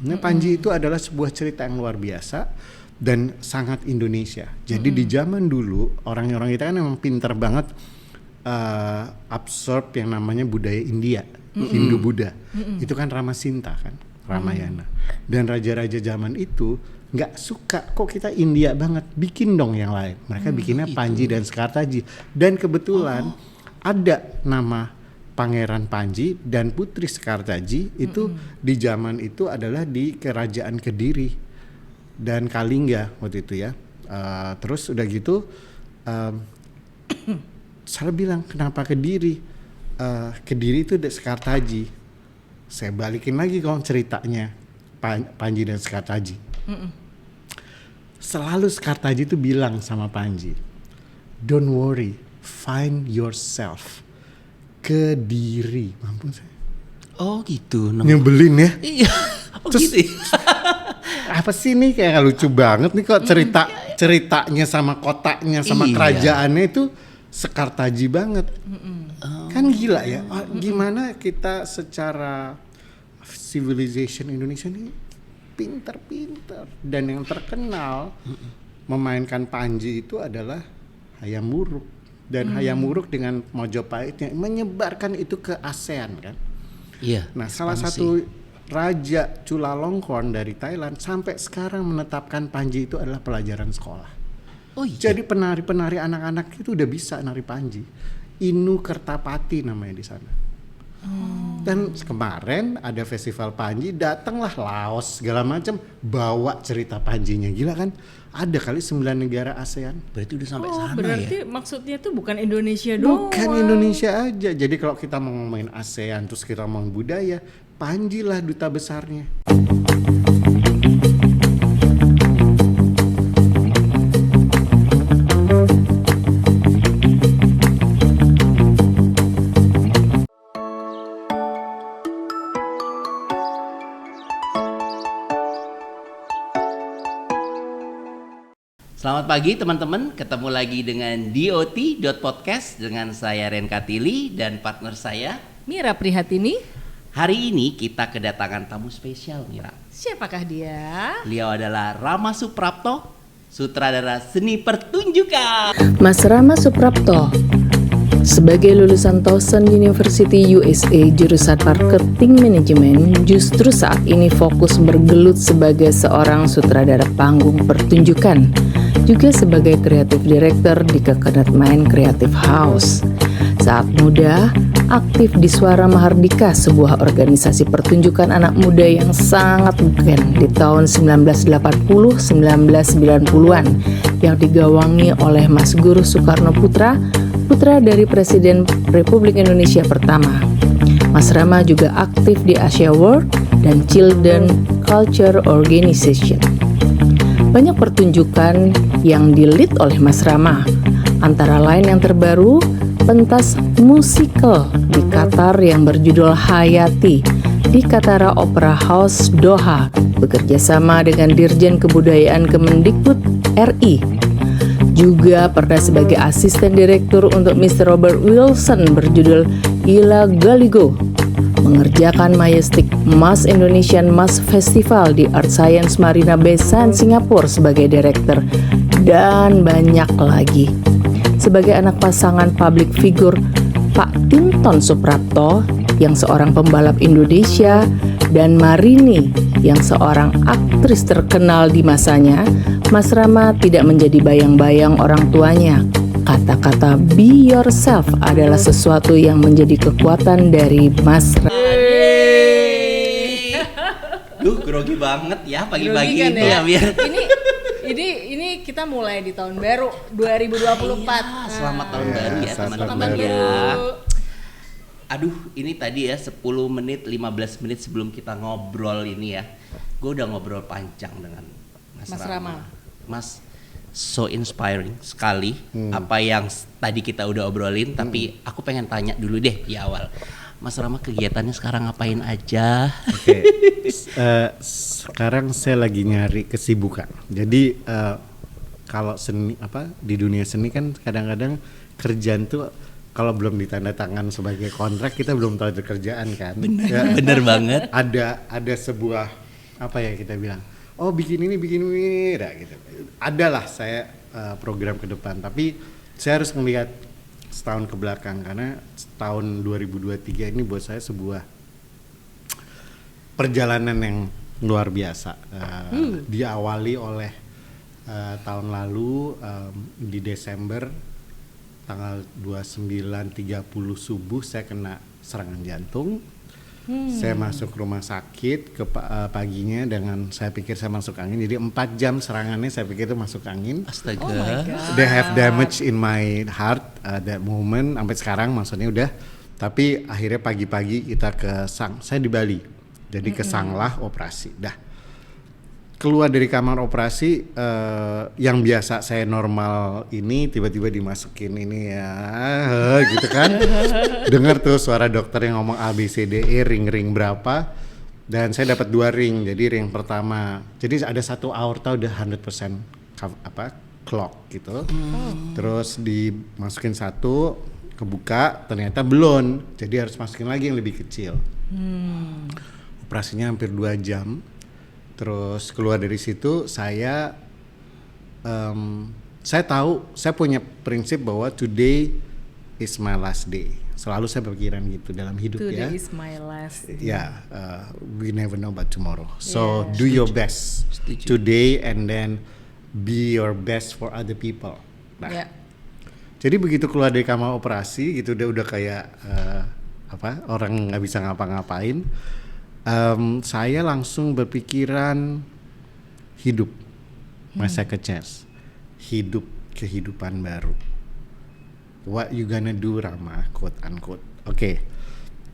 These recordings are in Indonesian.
Nah, Panji itu adalah sebuah cerita yang luar biasa dan sangat Indonesia. Jadi di zaman dulu orang-orang kita kan memang pinter banget absorb yang namanya budaya India, Hindu Buddha. Itu kan Ramasinta kan, Ramayana. Dan raja-raja zaman itu nggak suka kok kita India banget, bikin dong yang lain. Mereka bikinnya Panji dan Sekartaji. Dan kebetulan ada nama Pangeran Panji dan Putri Sekartaji itu di zaman itu adalah di Kerajaan Kediri dan Kalingga waktu itu ya. Terus udah gitu saya bilang kenapa Kediri? Kediri itu Sekartaji. Saya balikin lagi kok ceritanya Panji dan Sekartaji. Selalu Sekartaji itu bilang sama Panji, don't worry, find yourself. Kediri, mampus saya. Oh gitu. Nyebelin ya. Iya. Oh Terus, gitu. apa sih nih kayak lucu banget nih kok ceritanya sama kotaknya sama kerajaannya itu Sekartaji banget. Kan gila ya. Gimana kita secara civilization Indonesia nih pinter-pinter dan yang terkenal memainkan Panji itu adalah Hayam Wuruk. Dan Hayam Wuruk dengan Mojopahitnya menyebarkan itu ke ASEAN kan. Iya. Nah, salah satu raja Chulalongkorn dari Thailand sampai sekarang menetapkan Panji itu adalah pelajaran sekolah. Oh iya. Jadi penari-penari anak-anak itu udah bisa nari Panji. Inu Kertapati namanya di sana. Dan kemarin ada festival Panji, datanglah Laos segala macam bawa cerita Panjinya. Gila kan? Ada kali 9 negara ASEAN. Berarti udah sampai sana berarti ya. maksudnya tuh bukan Indonesia doang. Bukan Indonesia aja. Jadi kalau kita mau ngomongin ASEAN terus kita ngomongin budaya, Panji lah duta besarnya. Selamat pagi teman-teman, ketemu lagi dengan DOT.podcast dengan saya Ren Katili dan partner saya Mira Prihatini. Hari ini kita kedatangan tamu spesial, Mira. Siapakah dia? Beliau adalah Rama Suprapto, sutradara seni pertunjukan. Mas Rama Suprapto sebagai lulusan Towson University USA jurusan Marketing Management, justru saat ini fokus bergelut sebagai seorang sutradara panggung pertunjukan, juga sebagai kreatif director di Coconut Mind Creative House. Saat muda, aktif di Suara Mahardika, sebuah organisasi pertunjukan anak muda yang sangat beken di tahun 1980-1990-an yang digawangi oleh Mas Guru Soekarno Putra, putra dari Presiden Republik Indonesia pertama. Mas Rama juga aktif di Asia World dan Children Culture Organization. Banyak pertunjukan yang di-lead oleh Mas Rama, antara lain yang terbaru pentas musikal di Qatar yang berjudul Hayati di Katara Opera House Doha, bekerjasama dengan Dirjen Kebudayaan Kemendikbud RI. Juga pernah sebagai asisten direktur untuk Mr. Robert Wilson berjudul Ila Galigo, mengerjakan Majestic Mass Indonesian Mass Festival di Art Science Marina Bay Sands, Singapura sebagai direktur, dan banyak lagi. Sebagai anak pasangan public figure Pak Tinton Suprapto yang seorang pembalap Indonesia dan Marini yang seorang aktris terkenal di masanya, Mas Rama tidak menjadi bayang-bayang orang tuanya. Kata-kata be yourself adalah sesuatu yang menjadi kekuatan dari Mas Rama. Duh, grogi banget ya pagi-pagi Grogi kan ini ya, Mir. Ini kita mulai di tahun baru 2024. Iya, selamat tahun baru ya selamat teman-teman baru. ya. Aduh, ini tadi ya 10 menit, 15 menit sebelum kita ngobrol ini ya. Gue udah ngobrol panjang dengan Mas Rama. Mas, so inspiring sekali apa yang tadi kita udah obrolin. Tapi aku pengen tanya dulu deh di awal. Mas Rama kegiatannya sekarang ngapain aja? Oke. Sekarang saya lagi nyari kesibukan. Jadi kalau seni di dunia seni kan kadang-kadang kerjaan tuh kalau belum ditanda tangan sebagai kontrak kita belum tahu itu kerjaan kan. Bener banget. Ada sebuah apa ya kita bilang, oh bikin ini, dah gitu. Adalah saya program ke depan, tapi saya harus melihat setahun ke belakang karena tahun 2023 ini buat saya sebuah perjalanan yang luar biasa. Diawali oleh tahun lalu di Desember tanggal 29.30 subuh saya kena serangan jantung. Saya masuk rumah sakit ke paginya dengan saya pikir saya masuk angin. Jadi 4 jam serangannya saya pikir itu masuk angin. Astaga. Oh my God. They have damage in my heart that moment sampai sekarang maksudnya udah. Tapi akhirnya pagi-pagi kita saya di Bali. Jadi ke Sanglah operasi. Dah. Keluar dari kamar operasi yang biasa saya normal ini tiba-tiba dimasukin ini ya gitu kan. Dengar tuh suara dokter yang ngomong A B C D E ring berapa dan saya dapat 2 ring. Jadi ring pertama. Jadi ada satu aorta udah 100% clog gitu. Terus dimasukin satu kebuka ternyata belum. Jadi harus masukin lagi yang lebih kecil. Operasinya hampir 2 jam. Terus keluar dari situ saya tahu saya punya prinsip bahwa today is my last day. Selalu saya berpikiran gitu dalam hidup ya. Today is my last day. Ya, we never know about tomorrow. So Yeah. do your best Setuju. today and then be your best for other people. Nah, Ya. jadi begitu keluar dari kamar operasi gitu udah kayak orang nggak bisa ngapa-ngapain. Saya langsung berpikiran hidup, my second chance, hidup kehidupan baru. What you gonna do, Rama, quote unquote. Oke.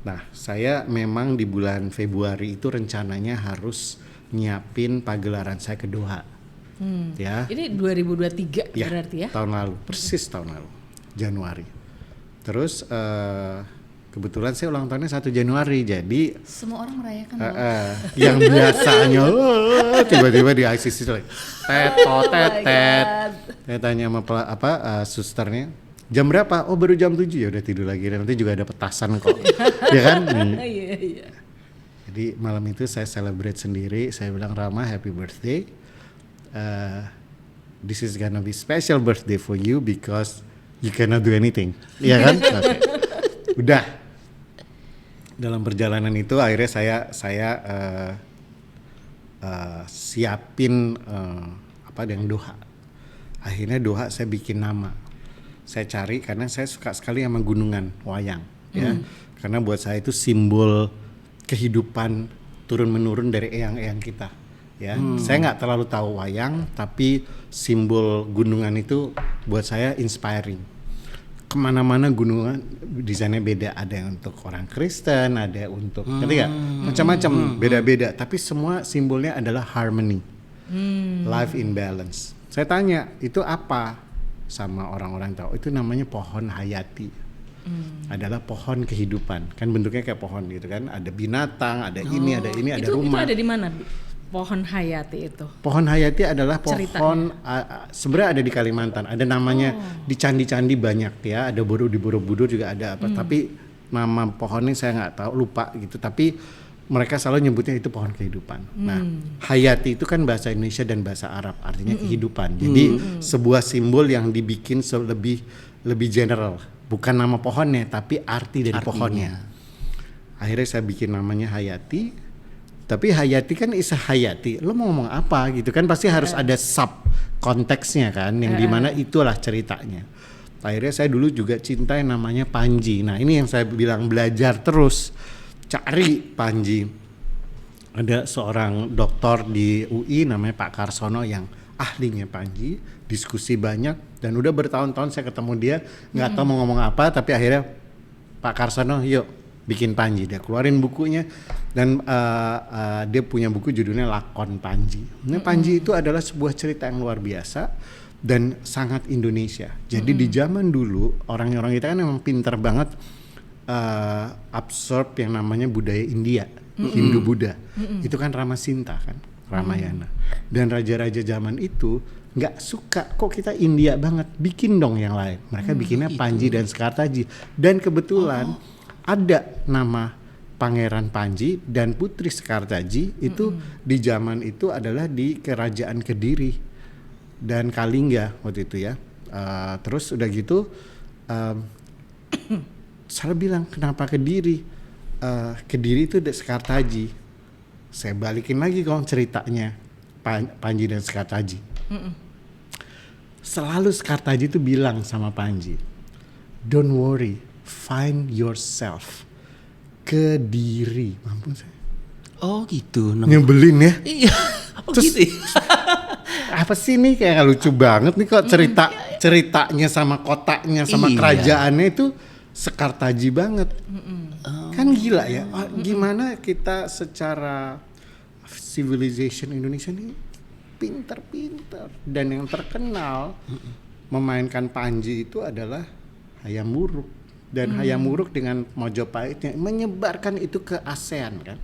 Nah, saya memang di bulan Februari itu rencananya harus nyiapin pagelaran saya ke Doha. Ya. Ini 2023 Ya, berarti ya? tahun lalu, persis tahun lalu, Januari. Terus kebetulan saya ulang tahunnya 1 Januari, jadi Semua orang merayakan yang biasanya tiba-tiba di ICC like, tetet. Saya tanya sama susternya, jam berapa? Oh baru jam 7 ya udah tidur lagi. Nanti juga ada petasan kok, ya kan? Iya. Jadi malam itu saya celebrate sendiri. Saya bilang Rama happy birthday. This is gonna be special birthday for you because you cannot do anything, ya kan? Okay. Udah. Dalam perjalanan itu akhirnya saya siapin yang Doha. Akhirnya Doha saya bikin nama. Saya cari karena saya suka sekali sama gunungan wayang, ya. Karena buat saya itu simbol kehidupan turun menurun dari eyang-eyang kita, ya. Saya nggak terlalu tahu wayang, tapi simbol gunungan itu buat saya inspiring. Kemana-mana gunungan desainnya beda, ada yang untuk orang Kristen, ada untuk macam-macam beda-beda, tapi semua simbolnya adalah harmony, life in balance. Saya tanya itu apa sama orang-orang tahu, itu namanya pohon hayati, adalah pohon kehidupan, kan bentuknya kayak pohon gitu kan, ada binatang, ada ini, ada rumah. Itu ada di mana? Pohon hayati itu. Pohon hayati adalah Ceritanya. pohon sebenarnya ada di Kalimantan. Ada namanya di candi-candi banyak ya. Ada di Borobudur juga ada apa. Tapi nama pohonnya saya nggak tahu, lupa gitu. Tapi mereka selalu nyebutnya itu pohon kehidupan. Nah, hayati itu kan bahasa Indonesia dan bahasa Arab, artinya kehidupan. Jadi sebuah simbol yang dibikin lebih general. Bukan nama pohonnya, tapi arti dari pohonnya. Akhirnya saya bikin namanya hayati. Tapi hayati kan isa hayati, lo mau ngomong apa gitu kan, pasti harus ada sub konteksnya kan, yang dimana itulah ceritanya. Akhirnya saya dulu juga cinta yang namanya Panji. Nah ini yang saya bilang belajar terus, cari Panji. Ada seorang dokter di UI namanya Pak Karsono yang ahlinya Panji, diskusi banyak, dan udah bertahun-tahun saya ketemu dia, nggak tahu mau ngomong apa, tapi akhirnya Pak Karsono yuk bikin Panji. Dia keluarin bukunya dan dia punya buku judulnya Lakon Panji. Nah, Panji itu adalah sebuah cerita yang luar biasa dan sangat Indonesia. Jadi di zaman dulu orang-orang kita kan memang pinter banget absorb yang namanya budaya India, Hindu Buddha. Itu kan Ramasinta kan, Ramayana. Dan raja-raja zaman itu nggak suka, kok kita India banget, bikin dong yang lain. Mereka bikinnya Panji dan Sekartaji. Dan kebetulan ada nama Pangeran Panji dan Putri Sekartaji itu di zaman itu adalah di Kerajaan Kediri dan Kalingga waktu itu ya. Terus udah gitu saya bilang kenapa Kediri? Kediri itu Sekartaji. Saya balikin lagi kalau ceritanya Panji dan Sekartaji. Selalu Sekartaji itu bilang sama Panji, don't worry, find yourself. Kediri, mampus saya. Oh gitu. Nyebelin ya. Iya. Oh Terus, gitu. apa sih nih kayak lucu banget nih kok ceritanya sama kotaknya sama Iya. kerajaannya itu Sekartaji banget. Kan gila ya. Gimana kita secara civilization Indonesia ini pintar-pintar dan yang terkenal memainkan Panji itu adalah Hayam Wuruk. Dan Hayam Wuruk dengan Mojopahitnya menyebarkan itu ke ASEAN kan.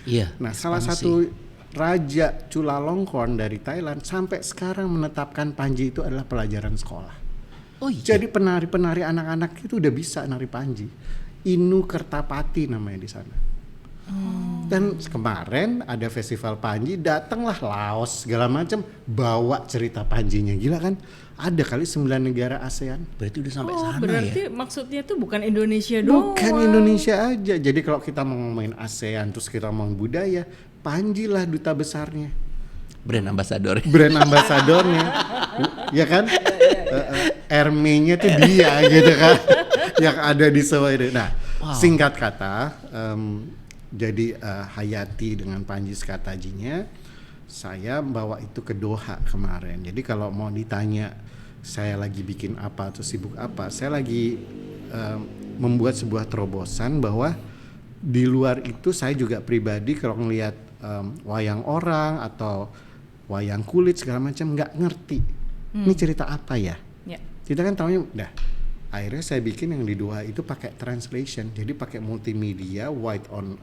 Iya. Nah, salah satu raja Chulalongkorn dari Thailand sampai sekarang menetapkan Panji itu adalah pelajaran sekolah. Oh iya. Jadi penari-penari anak-anak itu udah bisa nari Panji. Inu Kertapati namanya di sana. Dan kemarin ada festival Panji, datanglah Laos segala macam bawa cerita Panjinya. Gila kan? Ada kali 9 negara ASEAN. Berarti udah sampai Oh, sana berarti ya. maksudnya tuh bukan Indonesia doang. Bukan Indonesia aja. Jadi kalau kita mau ngomongin ASEAN terus kita ngomong budaya, Panji lah duta besarnya. Brand ambassador. Brand ambasadornya. Ya kan? Hermès-nya tuh dia gitu kan. Yang ada di semua itu. Nah, singkat kata, jadi Hayati dengan Panji Sekartajinya, saya bawa itu ke Doha kemarin. Jadi kalau mau ditanya saya lagi bikin apa atau sibuk apa, saya lagi membuat sebuah terobosan bahwa di luar itu saya juga pribadi kalau ngelihat wayang orang atau wayang kulit segala macam nggak ngerti ini cerita apa ya. Ya. Kita kan taunya udah. Akhirnya saya bikin yang di Doha itu pakai translation, jadi pakai multimedia white on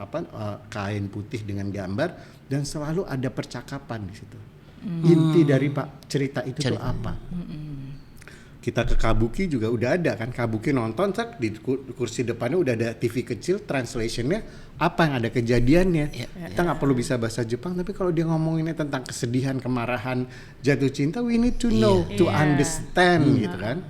kain putih dengan gambar dan selalu ada percakapan di situ. Inti dari cerita itu tuh apa? Kita ke Kabuki juga udah ada kan, Kabuki nonton di kursi depannya udah ada TV kecil, translationnya apa yang ada kejadiannya. Kita nggak perlu bisa bahasa Jepang, tapi kalau dia ngomonginnya tentang kesedihan, kemarahan, jatuh cinta, we need to know, to understand gitu kan.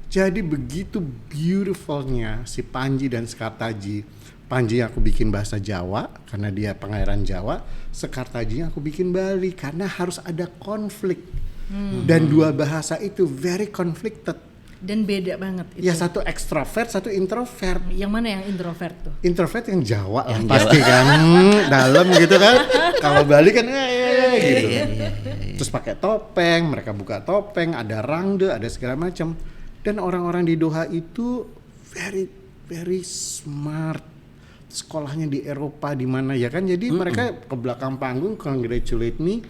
Jadi begitu beautifulnya si Panji dan Sekartaji. Panji aku bikin bahasa Jawa karena dia pangeran Jawa, Sekartajinya aku bikin Bali karena harus ada konflik. Dan dua bahasa itu very conflicted. Dan beda banget itu. Ya satu ekstrovert, satu introvert. Yang mana yang introvert tuh? Introvert yang Jawa lah pasti kan, dalam gitu kan. Kalau Bali kan gitu. Terus pakai topeng, mereka buka topeng, ada rangde, ada segala macam. Dan orang-orang di Doha itu very very smart. Sekolahnya di Eropa di mana ya kan. Jadi mereka ke belakang panggung congratulate me.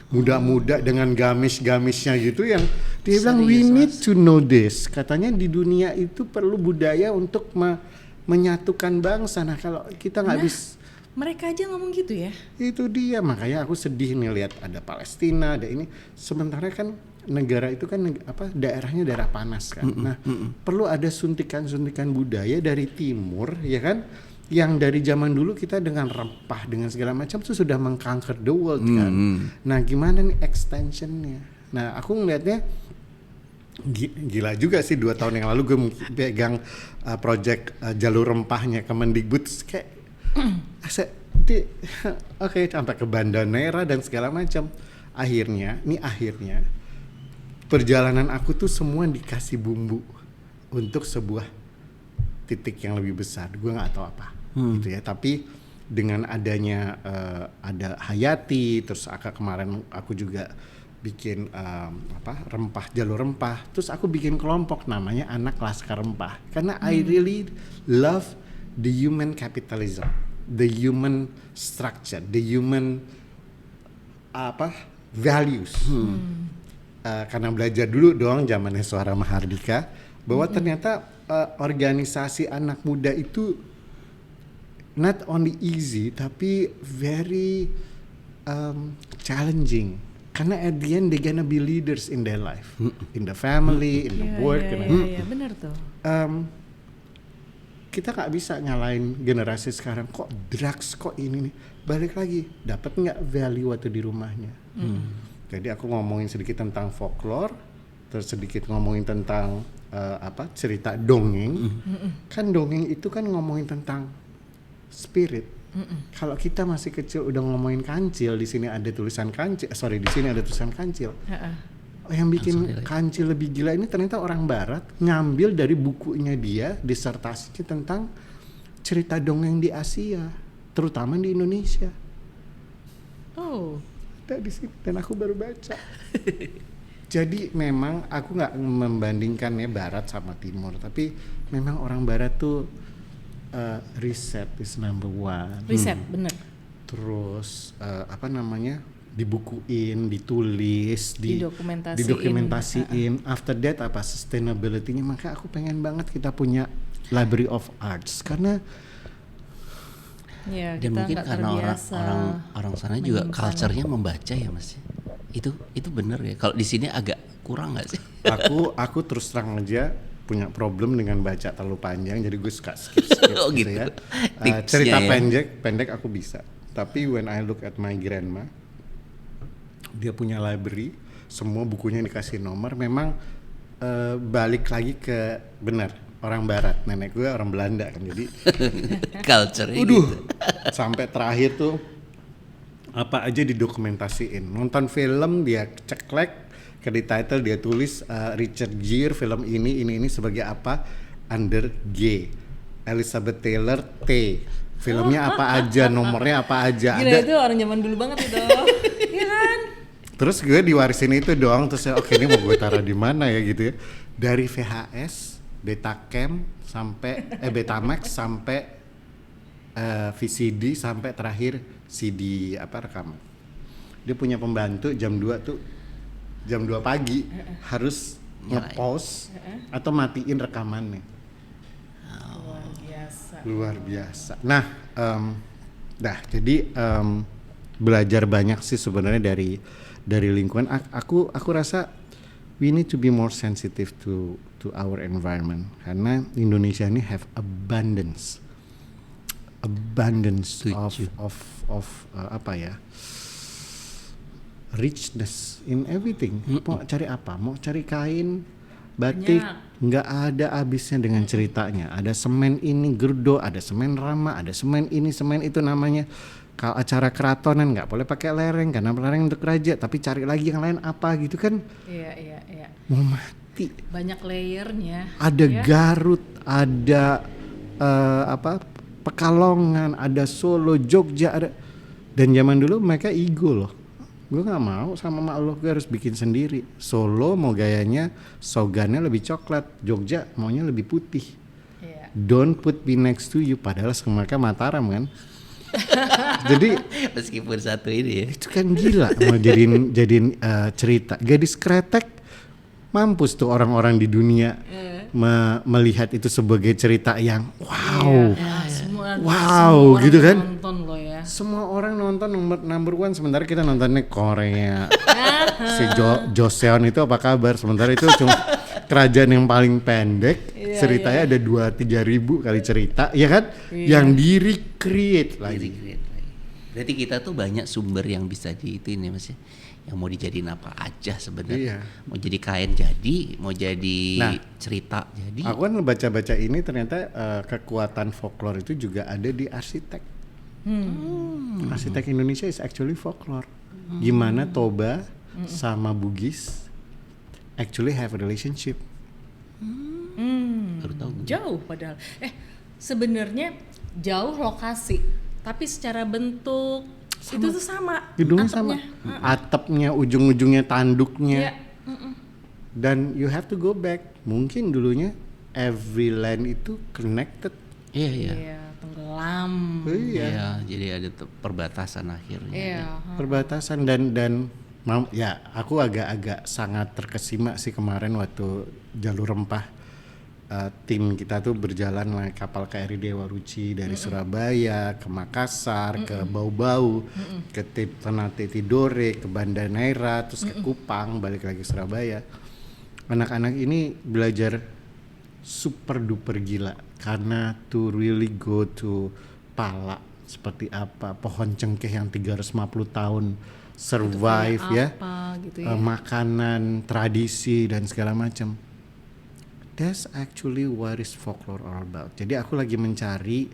Muda-muda dengan gamis-gamisnya gitu yang dia bilang we need to know this. Katanya di dunia itu perlu budaya untuk menyatukan bangsa. Nah kalau kita nggak bisa, mereka aja ngomong gitu ya. itu dia makanya aku sedih nih lihat ada Palestina, ada ini. Sementara kan negara itu kan daerahnya daerah panas kan. Nah perlu ada suntikan-suntikan budaya dari timur ya kan. Yang dari zaman dulu kita dengan rempah dengan segala macam itu sudah mengconquer the world kan. Nah gimana nih extensionnya? Nah aku ngelihatnya gila juga sih 2 tahun yang lalu gue pegang project jalur rempahnya Kemendikbud kayak oke, sampai ke Banda Neira dan segala macam. Akhirnya perjalanan aku tuh semua dikasih bumbu untuk sebuah titik yang lebih besar. Gue nggak tahu apa gitu ya. Tapi dengan adanya ada Hayati, terus kemarin aku juga bikin rempah, jalur rempah. Terus aku bikin kelompok namanya Anak Laskar Rempah. Karena I really love the human capitalism, the human structure, the human values. Karena belajar dulu dong zamannya Suara Mahardika bahwa ternyata organisasi anak muda itu not only easy tapi very challenging. Karena at the end they gonna be leaders in their life, in the family, in the work. Iya, benar tuh. kita nggak bisa nyalain generasi sekarang, kok drugs, kok ini nih. Balik lagi, dapat nggak value waktu di rumahnya. Jadi aku ngomongin sedikit tentang folklore, terus sedikit ngomongin tentang cerita dongeng. Kan dongeng itu kan ngomongin tentang spirit. Kalau kita masih kecil udah ngomongin kancil, di sini ada tulisan kancil, di sini ada tulisan kancil. Yang bikin kancil lebih gila ini ternyata orang Barat ngambil dari bukunya dia, disertasinya tentang cerita dongeng di Asia, terutama di Indonesia. Oh. Ada di sini dan aku baru baca. Jadi memang aku nggak membandingkan ya Barat sama Timur, tapi memang orang Barat tuh riset is number one. Riset, bener. Terus dibukuin, ditulis, didokumentasiin. After that sustainability-nya. Maka aku pengen banget kita punya library of arts karena ya, dan mungkin karena orang sana juga culture-nya membaca ya Mas. Itu bener ya. Kalau di sini agak kurang nggak sih? Aku terus terang aja punya problem dengan baca terlalu panjang, jadi gue suka skip oh, gitu ya. Cerita pendek aku bisa. Tapi when I look at my grandma, dia punya library, semua bukunya dikasih nomor. Memang balik lagi ke benar orang Barat. Nenek gue orang Belanda kan, jadi culture-nya gitu. Sampai terakhir tuh apa aja didokumentasiin. Nonton film dia ceklek, ke di title dia tulis Richard Gere film ini sebagai apa, under G. Elizabeth Taylor T. Filmnya apa aja, nomornya apa aja. Gila, itu orang zaman dulu banget itu. Iya kan? Terus gue diwarisin itu doang, terus oke, ini mau gue taruh di mana ya gitu ya. Dari VHS, Betacam sampai Betamax sampai VCD sampai terakhir CD rekaman. Dia punya pembantu jam 2 pagi harus nge-pause atau matiin rekamannya. Luar biasa. Nah, jadi belajar banyak sih sebenarnya dari lingkungan. Aku rasa we need to be more sensitive to our environment karena Indonesia ini have abundance of richness in everything. Mau cari apa? Mau cari kain, batik, nggak ada habisnya dengan ceritanya. Ada semen ini Gerdo, ada semen Rama, ada semen ini, semen itu namanya. Kalau acara keratonan nggak boleh pakai lereng karena lereng untuk raja, tapi cari lagi yang lain apa gitu kan? Iya. Mau mati. Banyak layernya. Ada Garut, ada Pekalongan, ada Solo, Jogja, ada. Dan zaman dulu mereka ego loh. Gue nggak mau sama mak lo, gue harus bikin sendiri. Solo mau gayanya sogannya lebih coklat, Jogja maunya lebih putih. Don't put me next to you, padahal mereka Mataram kan. Jadi meskipun satu ini ya. Itu kan gila mau jadiin cerita. Gadis Kretek, mampus tuh orang-orang di dunia melihat itu sebagai cerita yang wow. Semua gitu kan. Nonton loh ya. Semua orang nonton number one, sementara kita nontonnya Korea. Si Joseon itu apa kabar? Sementara itu cuma kerajaan yang paling pendek, ceritanya ada 2-3 ribu kali cerita, ya kan? Yang di-recreate lagi. Berarti kita tuh banyak sumber yang bisa diituin ya Mas ya. Yang mau dijadiin apa aja sebenarnya. Mau jadi kain jadi, mau jadi cerita jadi. Aku kan baca-baca ini ternyata kekuatan folklore itu juga ada di arsitek. Arsitek Indonesia is actually folklore. Gimana Toba sama Bugis actually have a relationship. Baru tahu. Jauh padahal. Sebenarnya jauh lokasi, tapi secara bentuk itu tuh sama. Gedungnya sama. Atapnya, ujung-ujungnya, tanduknya. Dan you have to go back. Mungkin dulunya every land itu connected. Iya. Tenggelam. Iya, jadi ada perbatasan akhirnya. Iya. Perbatasan dan ya aku agak sangat terkesima sih kemarin waktu Jalur Rempah. Tim kita tuh berjalan naik kapal KRI Dewa Ruci dari Surabaya ke Makassar, ke Bau-Bau, ke Ternate Tidore, ke Banda Neira, terus ke Kupang, balik lagi Surabaya. Anak-anak ini belajar super duper gila karena to really go to Pala seperti apa, pohon cengkeh yang 350 tahun survive ya, gitu ya. Makanan, tradisi dan segala macam. That's actually what is folklore all about. Jadi aku lagi mencari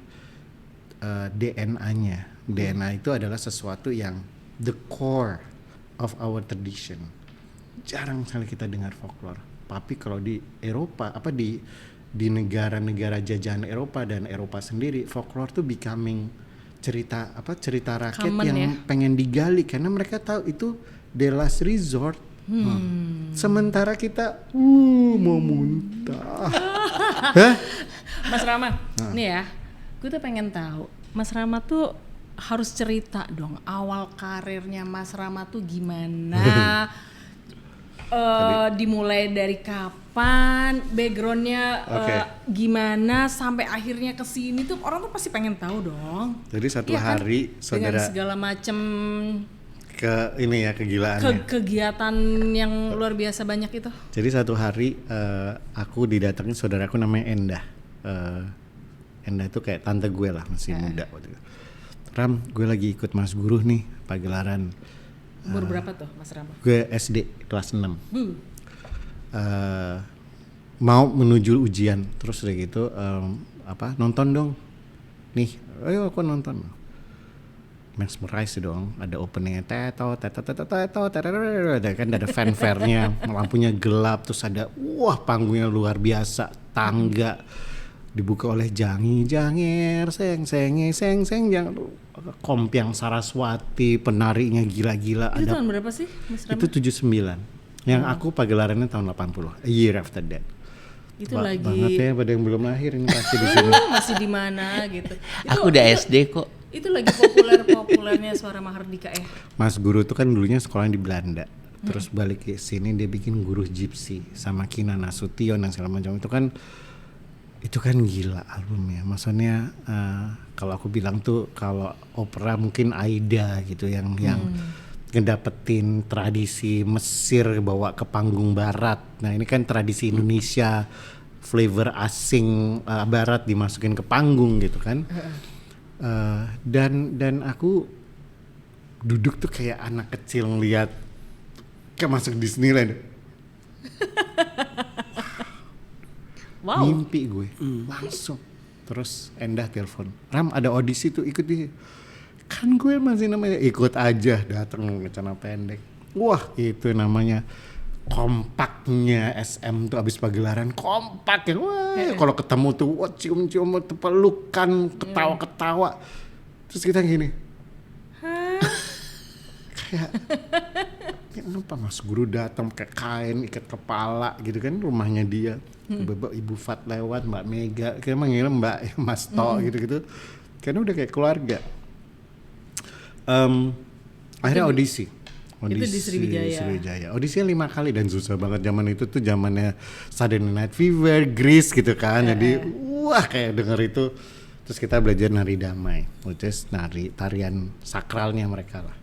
DNA-nya. DNA itu adalah sesuatu yang the core of our tradition. Jarang sekali kita dengar folklore. Tapi kalau di Eropa, di negara-negara jajahan Eropa dan Eropa sendiri, folklore tuh becoming cerita rakyat Common, yang ya? pengen digali karena mereka tahu itu the last resort. Sementara kita mau muntah. Hah? Mas Rama, nih ya, gue tuh pengen tahu, Mas Rama tuh harus cerita dong awal karirnya Mas Rama tuh gimana, dimulai dari kapan, backgroundnya gimana sampai akhirnya kesini tuh orang tuh pasti pengen tahu dong. Jadi satu Iya kan? hari Dengan saudara segala macam kegilaannya. kegiatan yang luar biasa banyak itu. Jadi satu hari aku didatengin saudaraku namanya Endah. Endah itu kayak tante gue lah, masih muda waktu itu. Ram, gue lagi ikut Mas Guru nih pagelaran. Umur berapa tuh Mas Rama? Gue SD kelas 6. Mau menuju ujian, terus udah gitu nonton dong. Nih, ayo aku nonton. Mesmerize dong, ada openingnya teto, kan ada fanfare-nya, lampunya gelap, terus ada panggungnya luar biasa, tangga dibuka oleh jangi-jangir, seng yang Kompiang Saraswati, penarinya gila-gila. Itu ada tahun berapa sih Mas Rama? itu 79. Yang aku pagelarannya tahun 80, a year after that. Itu lagi Banget ya, pada yang belum lahir ini pasti di sini. masih di mana gitu. Aku udah SD kok. Itu lagi populernya Suara Mahardika ya. Mas Guru tuh kan dulunya sekolah di Belanda. Terus balik ke sini dia bikin Guru Gypsy sama Kina Nasution dan segala macam. Itu kan gila albumnya. Maksudnya kalau aku bilang tuh kalau opera mungkin Aida gitu yang ngedapetin tradisi Mesir bawa ke panggung barat. Nah, ini kan tradisi Indonesia, flavor asing barat dimasukin ke panggung gitu kan. Dan aku duduk tuh kayak anak kecil ngeliat kayak masuk Disneyland. Wow. Mimpi gue langsung. Terus Endah telepon, Ram ada audisi tuh, ikut dia. Kan gue masih namanya ikut aja, datang ke celana pendek. Wah, itu namanya kompaknya SM tuh abis pagelaran, kompak ya. Wah, kalau ketemu tuh cium-cium, pelukan, ketawa-ketawa. Terus kita gini. Kayak kenapa Mas Guru datang pakai kain ikat kepala gitu kan, rumahnya dia. Ibu Fat lewat, Mbak Mega, kayak manggil Mbak Mas To gitu-gitu. Karena udah kayak keluarga. Akhirnya audisi Itu di Sriwijaya. Audisinya 5 kali dan susah banget zaman itu tuh zamannya Saturday Night Fever, Grease gitu kan. Jadi kayak denger itu. Terus kita belajar nari damai, which is tarian sakralnya mereka lah.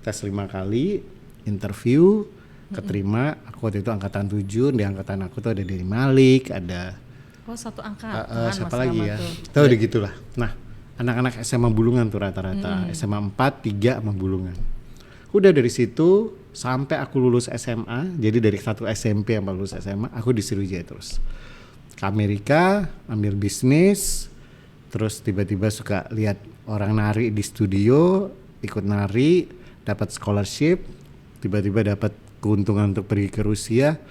Tes 5 kali, interview, keterima. Aku waktu itu angkatan 7, di angkatan aku tuh ada Denny Malik, ada satu angkatan siapa Mas lagi Rama ya? tuh. Tahu udah gitulah. Nah, anak-anak SMA Bulungan tuh rata-rata, SMA 4, 3 sama Bulungan. Udah dari situ sampai aku lulus SMA, jadi dari satu SMP sampai lulus SMA, aku di Sriwijaya terus. Ke Amerika, ambil bisnis, terus tiba-tiba suka lihat orang nari di studio, ikut nari, dapat scholarship, tiba-tiba dapat keuntungan untuk pergi ke Rusia.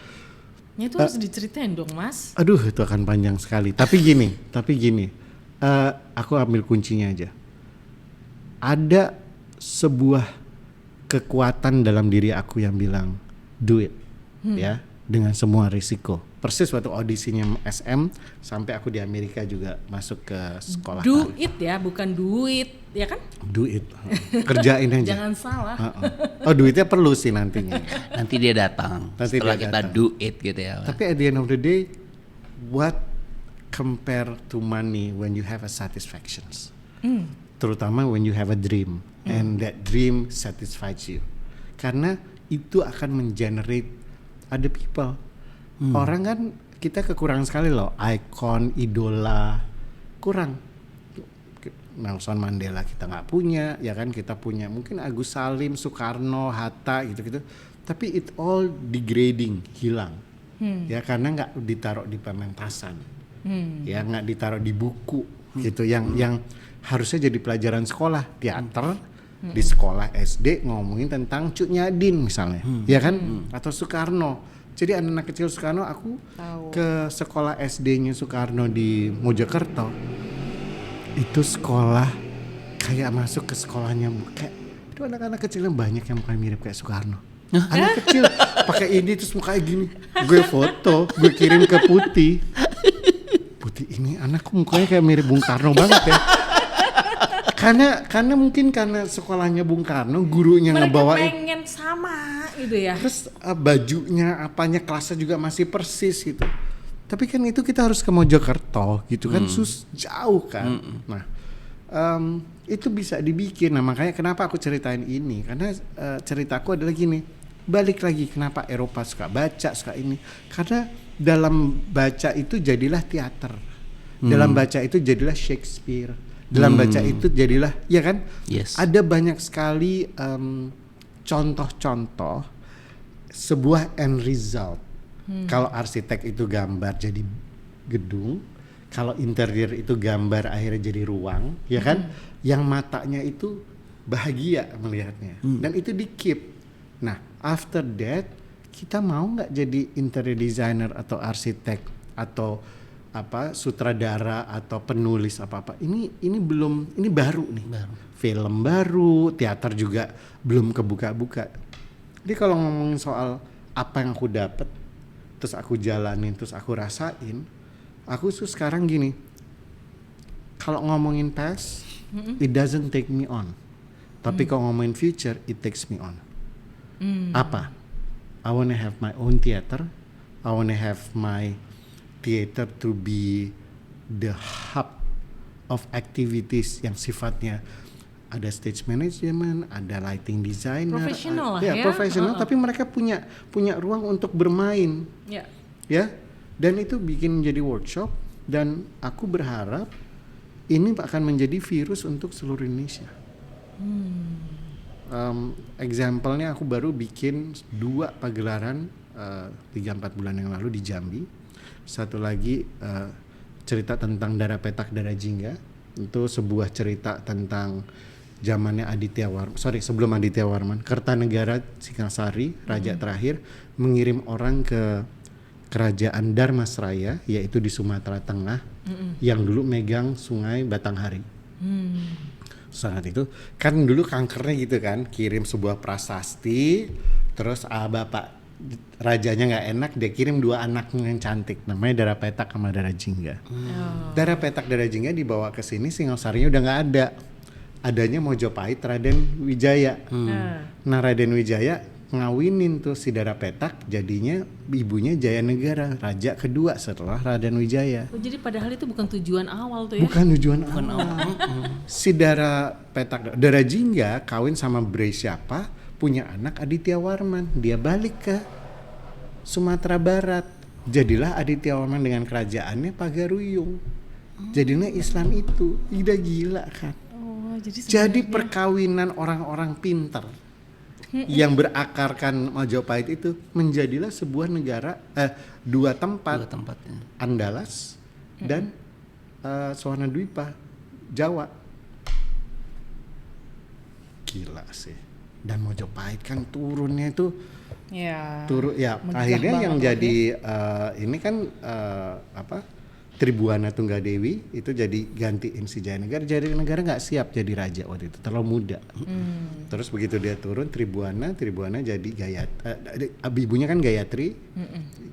Ya itu harus diceritain dong Mas. Aduh, itu akan panjang sekali. Tapi gini, aku ambil kuncinya aja. Ada sebuah kekuatan dalam diri aku yang bilang do it, ya, dengan semua risiko. Persis waktu audisinya SM sampai aku di Amerika juga masuk ke sekolah. Do it ya, bukan duit, ya kan? Do it, kerjain aja. Jangan salah. Oh, duitnya perlu sih nantinya. Nanti dia datang. Nanti setelah dia kita datang. do it gitu ya. Tapi at the end of the day, what compare to money when you have a satisfactions? Terutama when you have a dream and that dream satisfies you. Karena itu akan mengenerate other people. Orang kan kita kekurangan sekali loh, icon, idola, kurang. Nelson Mandela kita nggak punya, ya kan, kita punya mungkin Agus Salim, Soekarno, Hatta gitu-gitu, tapi it all degrading, hilang, ya karena nggak ditaruh di pementasan, ya nggak ditaruh di buku, gitu, yang harusnya jadi pelajaran sekolah, teater di sekolah SD ngomongin tentang Cut Nyadin misalnya, ya kan, atau Soekarno. Jadi anak-anak kecil Soekarno, aku ke sekolah SD-nya Soekarno di Mojokerto. Itu sekolah kayak masuk ke sekolahnya kayak itu anak-anak kecil yang banyak yang mukanya mirip kayak Soekarno. Anak kecil pakai ini terus mukanya gini. Gue foto, gue kirim ke Putih. Putih, ini anakku mukanya kayak mirip Bung Karno banget ya. Karena mungkin karena sekolahnya Bung Karno, gurunya ngebawain. Mereka pengen sama gitu ya. Terus bajunya, apanya, kelasnya juga masih persis gitu. Tapi kan itu kita harus ke Mojokerto gitu kan, jauh kan. Nah, itu bisa dibikin. Nah makanya kenapa aku ceritain ini, karena ceritaku adalah gini, balik lagi kenapa Eropa suka baca, suka ini, karena dalam baca itu jadilah teater, dalam baca itu jadilah Shakespeare, dalam baca itu jadilah, ya kan, ada banyak sekali contoh-contoh sebuah end result. Kalau arsitek itu gambar jadi gedung, kalau interior itu gambar akhirnya jadi ruang, ya kan? Yang matanya itu bahagia melihatnya, dan itu di keep. Nah, after that kita mau nggak jadi interior designer atau arsitek atau apa sutradara atau penulis apa-apa? Ini belum, ini baru nih. Film baru, teater juga belum kebuka-buka. Jadi kalau ngomongin soal apa yang aku dapat, terus aku jalanin, terus aku rasain, aku tuh sekarang gini, kalau ngomongin past, it doesn't take me on, tapi kalau ngomongin future, it takes me on. Apa? I wanna have my own theater, I wanna have my theater to be the hub of activities yang sifatnya ada stage management, ada lighting designer, profesional lah ya, profesional, tapi mereka punya ruang untuk bermain, ya, dan itu bikin jadi workshop, dan aku berharap ini akan menjadi virus untuk seluruh Indonesia. Example-nya aku baru bikin 2 pagelaran 3-4 bulan yang lalu di Jambi, satu lagi cerita tentang Dara Petak Dara Jingga, itu sebuah cerita tentang zamannya sebelum Aditya Warman, Kertanegara Singasari, raja terakhir mengirim orang ke kerajaan Dharmasraya, yaitu di Sumatera Tengah, yang dulu megang sungai Batanghari. Sangat itu kan dulu kankernya gitu kan, kirim sebuah prasasti, terus bapak rajanya nggak enak, dia kirim 2 anaknya yang cantik, namanya Dara Petak sama Dara Jingga. Dara Petak Dara Jingga dibawa ke sini, Singosarinya udah nggak ada. Adanya Mojopahit Raden Wijaya. Nah Raden Wijaya ngawinin tuh si Dara Petak, jadinya ibunya Jayanegara, raja kedua setelah Raden Wijaya. Oh, jadi padahal itu bukan tujuan awal tuh ya? Bukan tujuan awal. Si Dara Petak, Dara Jingga kawin sama Bre siapa, punya anak Aditya Warman, dia balik ke Sumatera Barat, jadilah Aditya Warman dengan kerajaannya Pagaruyung. Jadinya Islam itu, udah gila kan? Jadi perkawinan orang-orang pintar yang berakarkan Majapahit itu menjadilah sebuah negara, 2 tempat, Andalas dan Sawanadwipa, Jawa. Gila sih. Dan Majapahit kan turunnya itu akhirnya yang jadi ini kan Tribuana Tunggadewi itu jadi gantiin si Jayanegara. Jayanegara nggak siap jadi raja waktu itu, terlalu muda. Terus begitu dia turun, Tribuana jadi ibunya kan Gayatri,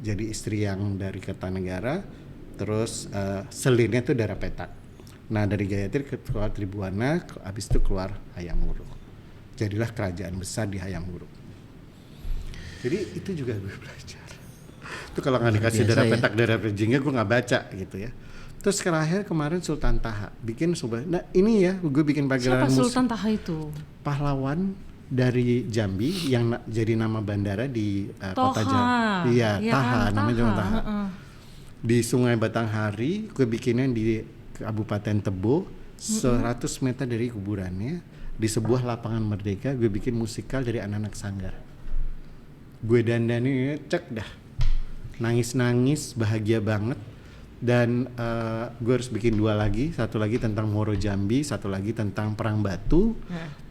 jadi istri yang dari Kertanegara. Terus selinnya tuh Dara Petak. Nah dari Gayatri keluar Tribuana, habis itu keluar Hayam Wuruk. Jadilah kerajaan besar di Hayam Wuruk. Jadi itu juga gue belajar. Itu kalau nggak dikasih Dara Petak Dara Jingga gue nggak baca gitu ya. Terus terakhir kemarin Sultan Taha bikin sebuah, nah ini ya gue bikin pagelaran musik. Siapa Sultan Taha itu? Pahlawan dari Jambi yang jadi nama bandara di kota Jambi. Iya, Taha, namanya Sultan Taha. Di Sungai Batanghari gue bikinnya di Kabupaten Tebo, 100 meter dari kuburannya, di sebuah lapangan merdeka, gue bikin musikal dari anak-anak sanggar. Gue dandani, cek dah, nangis-nangis, bahagia banget. Dan gue harus bikin 2 lagi, satu lagi tentang Moro Jambi, satu lagi tentang Perang Batu,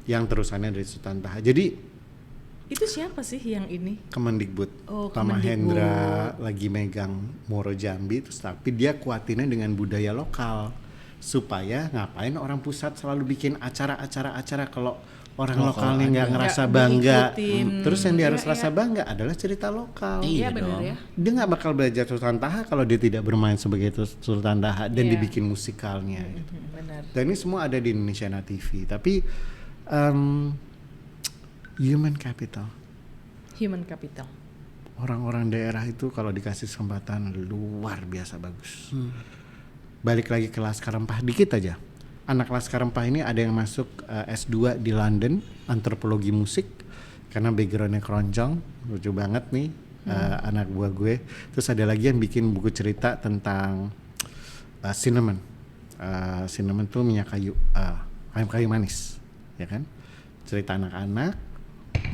yang terusannya dari Sultan Taha. Jadi Itu siapa sih yang ini? Kemendikbud, Oh, Pak Kemendikbud. Mahendra lagi megang Moro Jambi, terus tapi dia kuatinnya dengan budaya lokal, supaya ngapain orang pusat selalu bikin acara-acara kalau orang lokalnya nggak ngerasa Nggak bangga. diikutin. Terus yang dia harus Iya, rasa bangga adalah cerita lokal. Iya Iya benar dong. ya. Dia nggak bakal belajar Sultan Taha kalau dia tidak bermain sebagai Sultan Taha dan Iya. dibikin musikalnya. Gitu. Benar. Dan ini semua ada di Indonesiana TV. Tapi human capital, Human capital. orang-orang daerah itu kalau dikasih kesempatan luar biasa bagus. Balik lagi ke Laskar Rempah dikit aja. Anak Laskar Rempah ini ada yang masuk S2 di London, antropologi musik, karena backgroundnya keroncong, lucu banget nih anak buah gue. Terus ada lagi yang bikin buku cerita tentang cinnamon. Cinnamon tuh minyak kayu, kayu manis, ya kan? Cerita anak-anak,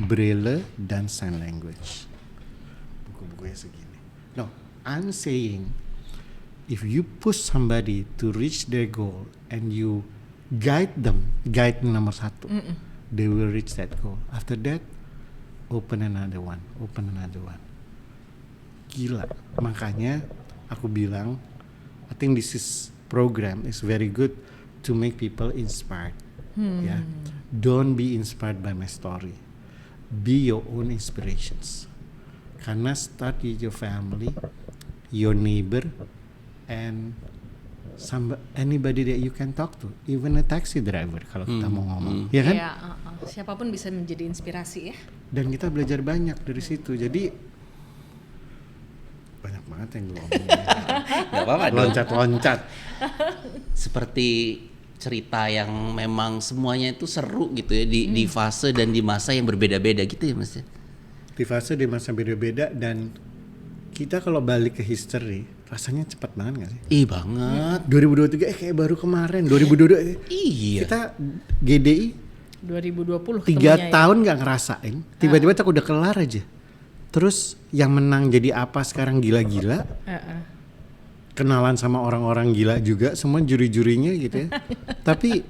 Braille dan sign language. Buku-bukunya segini. No, I'm saying if you push somebody to reach their goal and you guide nomor 1, they will reach that goal. After that, open another one. Gila. Makanya aku bilang, I think this program is very good to make people inspired. Yeah. Don't be inspired by my story. Be your own inspirations. Karena start with your family, your neighbor, and anybody that you can talk to, even a taxi driver kalau kita mau ngomong, ya kan? Iya, siapapun bisa menjadi inspirasi ya. Dan kita belajar banyak dari situ. Jadi banyak banget yang gue ngomongin. Gak apa-apa dong. Loncat-loncat. Seperti cerita yang memang semuanya itu seru gitu ya di fase dan di masa yang berbeda-beda gitu ya Mas. Di fase di masa beda-beda, dan kita kalau balik ke history rasanya cepat banget gak sih? Ih banget. 2023 kayak baru kemarin. 2022 Iya. kita GDI 2020 3 ketemunya ya. tahun nggak ngerasain, tiba-tiba tak udah kelar aja. Terus yang menang jadi apa sekarang gila-gila, kenalan sama orang-orang gila juga, semua juri-jurinya gitu ya. tapi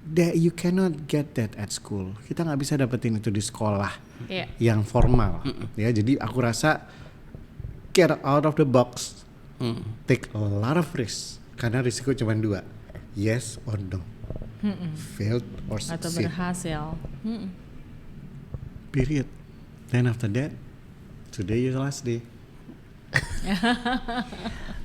that you cannot get that at school. Kita nggak bisa dapetin itu di sekolah Iya. yang formal. Ya, jadi aku rasa get out of the box, take a lot of risk, karena risiko cuma 2, yes or no, failed or Atau succeed. berhasil. Period. Then after that, today is the last day.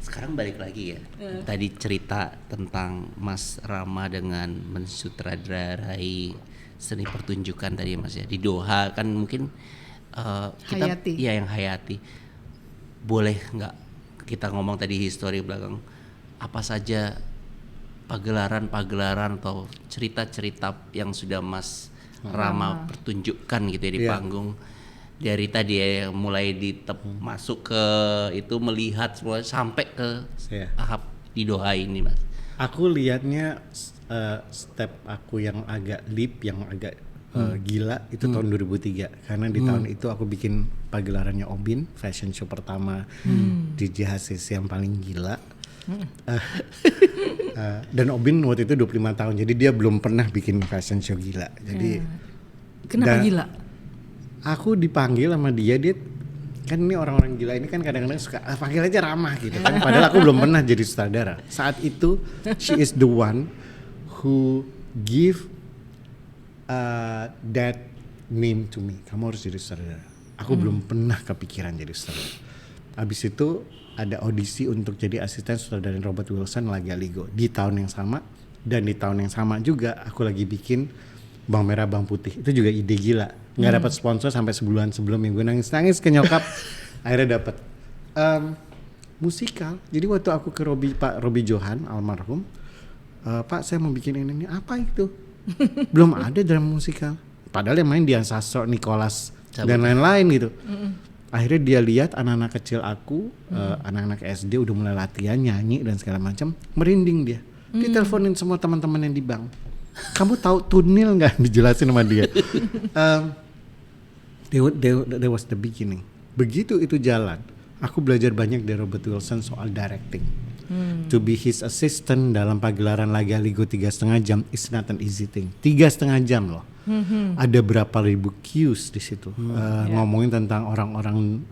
Sekarang balik lagi ya. Tadi cerita tentang Mas Rama dengan mensutradarai seni pertunjukan tadi Mas ya. Di Doha kan mungkin kita Hayati. ya yang Hayati. Boleh nggak kita ngomong tadi histori belakang apa saja pagelaran atau cerita-cerita yang sudah Mas Rama pertunjukkan gitu ya di Iya. panggung. Dari tadi ya mulai masuk ke itu melihat semua sampai ke Iya. tahap di Doha ini Mas. Aku liatnya step aku yang agak leap, yang agak gila itu tahun 2003, karena di tahun itu aku bikin pagelarannya Obin, fashion show pertama di JHCC yang paling gila. Dan Obin waktu itu 25 tahun, jadi dia belum pernah bikin fashion show gila. Jadi Kenapa Dan- gila? aku dipanggil sama dia kan ini orang-orang gila ini kan kadang-kadang suka panggil aja Ramah gitu kan, padahal aku belum pernah jadi sutradara. Saat itu she is the one who give that name to me, kamu harus jadi sutradara. Aku belum pernah kepikiran jadi sutradara. Abis itu ada audisi untuk jadi asisten sutradara Robert Wilson lagi Aligo di tahun yang sama, dan di tahun yang sama juga aku lagi bikin Bawang Merah Bawang Putih, itu juga ide gila. Nggak dapat sponsor sampai sebulan sebelumnya, gue nangis ke nyokap. Akhirnya dapat musikal. Jadi waktu aku ke Pak Robi Johan almarhum, Pak saya mau bikin ini apa itu? Belum ada drama musikal. Padahal yang main Dian Sastro, Nicholas dan lain-lain gitu. Akhirnya dia lihat anak-anak kecil aku, anak-anak SD udah mulai latihan nyanyi dan segala macam, merinding dia. Diteleponin semua teman-teman yang di bank. Kamu tahu tunil nggak? Dijelasin sama dia. That was the beginning. Begitu itu jalan, aku belajar banyak dari Robert Wilson soal directing. To be his assistant dalam pagelaran Laga Ligo 3,5 jam is not an easy thing. 3,5 jam loh. Ada berapa ribu cues di situ, ngomongin tentang orang-orang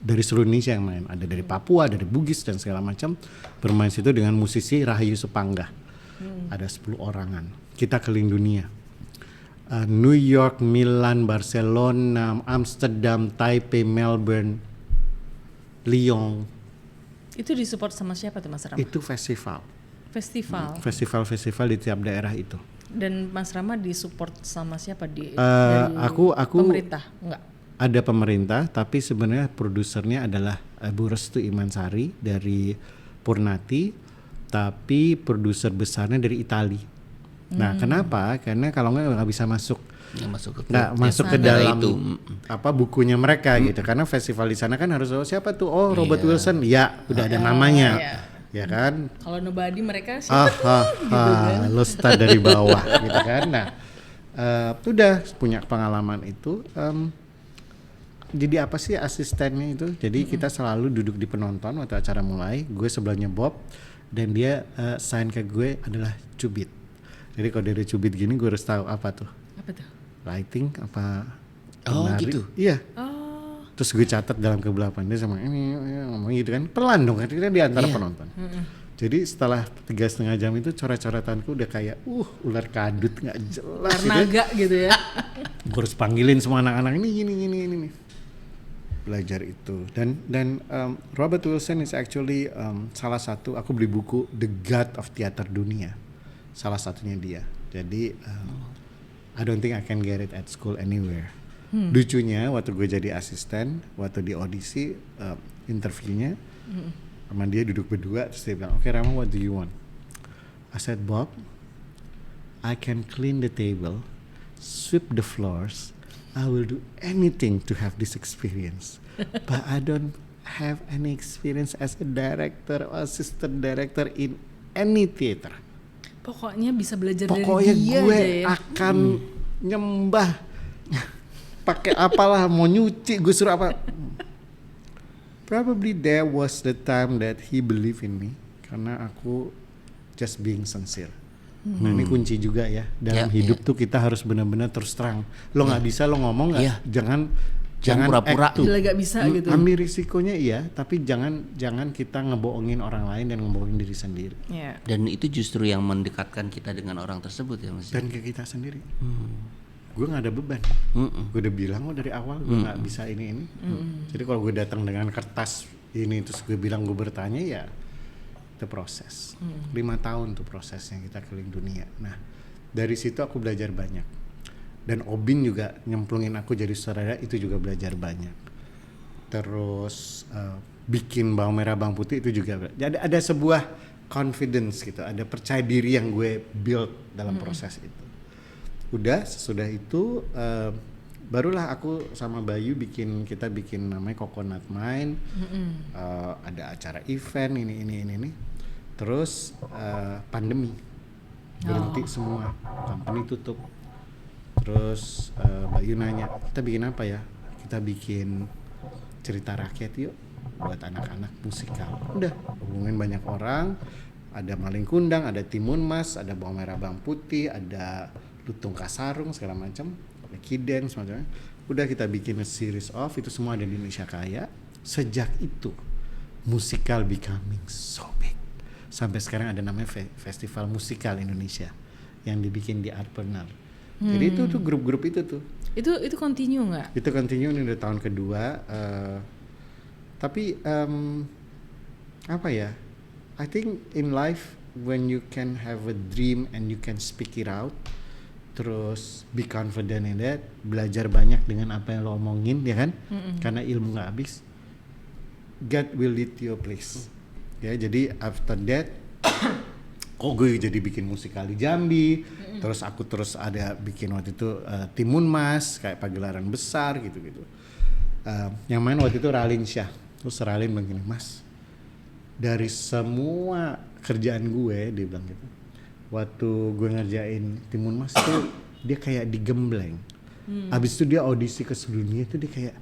dari seluruh Indonesia yang main. Ada dari Papua, dari Bugis dan segala macam. Bermain situ dengan musisi Rahayu Supangga. Ada 10 orangan. Kita keliling dunia. New York, Milan, Barcelona, Amsterdam, Taipei, Melbourne, Lyon. Itu disupport sama siapa tuh Mas Rama? Itu festival. Festival di tiap daerah itu. Dan Mas Rama disupport sama siapa dari aku pemerintah? Enggak. Ada pemerintah, tapi sebenarnya produsernya adalah Bu Restu Imansari dari Purnati, tapi produser besarnya dari Itali. Nah, kenapa? Karena kalau nggak bisa masuk ke dalam itu. bukunya mereka gitu. Karena festival di sana kan harus siapa tuh? Oh, Robert Wilson. Ya, udah ada namanya. Ya kan? Kalau nobody mereka siapa tuh? Gitu kan? Lo start dari bawah gitu kan. Nah, udah punya pengalaman itu. Jadi apa sih asistennya itu? Jadi kita selalu duduk di penonton waktu acara mulai. Gue sebelahnya Bob dan dia sign ke gue adalah cubit. Jadi kalau dari cubit gini gue harus tahu apa tuh? Apa tuh? Lighting apa? Oh, penari. gitu? Iya. Terus gue catat dalam kegelapan dia sama ini ngomong gitu kan, pelan dong kan kita di antara penonton. Jadi setelah 3,5 jam itu coret-coretanku udah kayak ular kadut nggak jelas Naga gitu ya. Gue harus panggilin semua anak-anak ini gini. Belajar itu dan Robert Wilson is actually salah satu, aku beli buku The God of Theater Dunia, salah satunya dia. Jadi I don't think I can get it at school anywhere. Lucunya waktu gue jadi asisten, waktu di audisi interviewnya sama dia duduk berdua, terus dia bilang, "Okay Rama, what do you want?" I said, "Bob, I can clean the table, sweep the floors, I will do anything to have this experience, but I don't have any experience as a director or assistant director in any theater." Pokoknya bisa belajar Pokoknya dari dia gue aja ya. akan nyembah pakai apalah, mau nyuci gue suruh apa. Probably there was the time that he believed in me karena aku just being sincere. Nah ini kunci juga ya dalam hidup tuh kita harus benar-benar terus terang. Lo nggak bisa lo ngomong nggak, jangan pura-pura. Gila gak bisa gitu. Ambil risikonya iya, tapi jangan kita ngebohongin orang lain dan ngebohongin diri sendiri. Yeah. Dan itu justru yang mendekatkan kita dengan orang tersebut ya Mas. Dan ke kita sendiri. Gue nggak ada beban. Gue udah bilang dari awal gue nggak bisa ini. Jadi kalau gue datang dengan kertas ini terus gue bilang gue bertanya, ya itu proses. 5 tahun tuh prosesnya kita keliling dunia. Nah dari situ aku belajar banyak. Dan Obin juga nyemplungin aku jadi sutradara, itu juga belajar banyak. Terus bikin Bawang Merah Bawang Putih itu juga ada sebuah confidence gitu, ada percaya diri yang gue build dalam proses itu. Udah sesudah itu barulah aku sama Bayu kita bikin namanya Coconut Mind. Ada acara event ini. Terus pandemi berhenti semua, company tutup. Terus Bayu nanya, kita bikin apa ya? Kita bikin cerita rakyat yuk buat anak-anak musikal. Udah hubungin banyak orang, ada Maling Kundang, ada Timun Mas, ada Bawang Merah Bawang Putih, ada Lutung Kasarung segala macam, ada Kiden semacamnya. Udah kita bikin a series of itu semua ada di Indonesia Kaya. Sejak itu musikal becoming so big. Sampai sekarang ada namanya Festival Musikal Indonesia yang dibikin di Artpreneur. Jadi itu tuh grup-grup itu tuh. Itu continue nggak? Itu continue, ini udah tahun kedua. Tapi apa ya? I think in life when you can have a dream and you can speak it out, terus be confident in that, belajar banyak dengan apa yang lo omongin, ya kan? Karena ilmu nggak habis. God will lead you a place. Ya, jadi after that, gue jadi bikin musikal di Jambi, terus aku terus ada bikin waktu itu Timun Mas, kayak pagelaran besar gitu-gitu. Yang main waktu itu Ralin Syah. Terus Ralin bilang gini, Mas, dari semua kerjaan gue, dia bilang gitu, waktu gue ngerjain Timun Mas tuh dia kayak digembleng. Abis itu dia audisi ke seluruh dunia itu dia kayak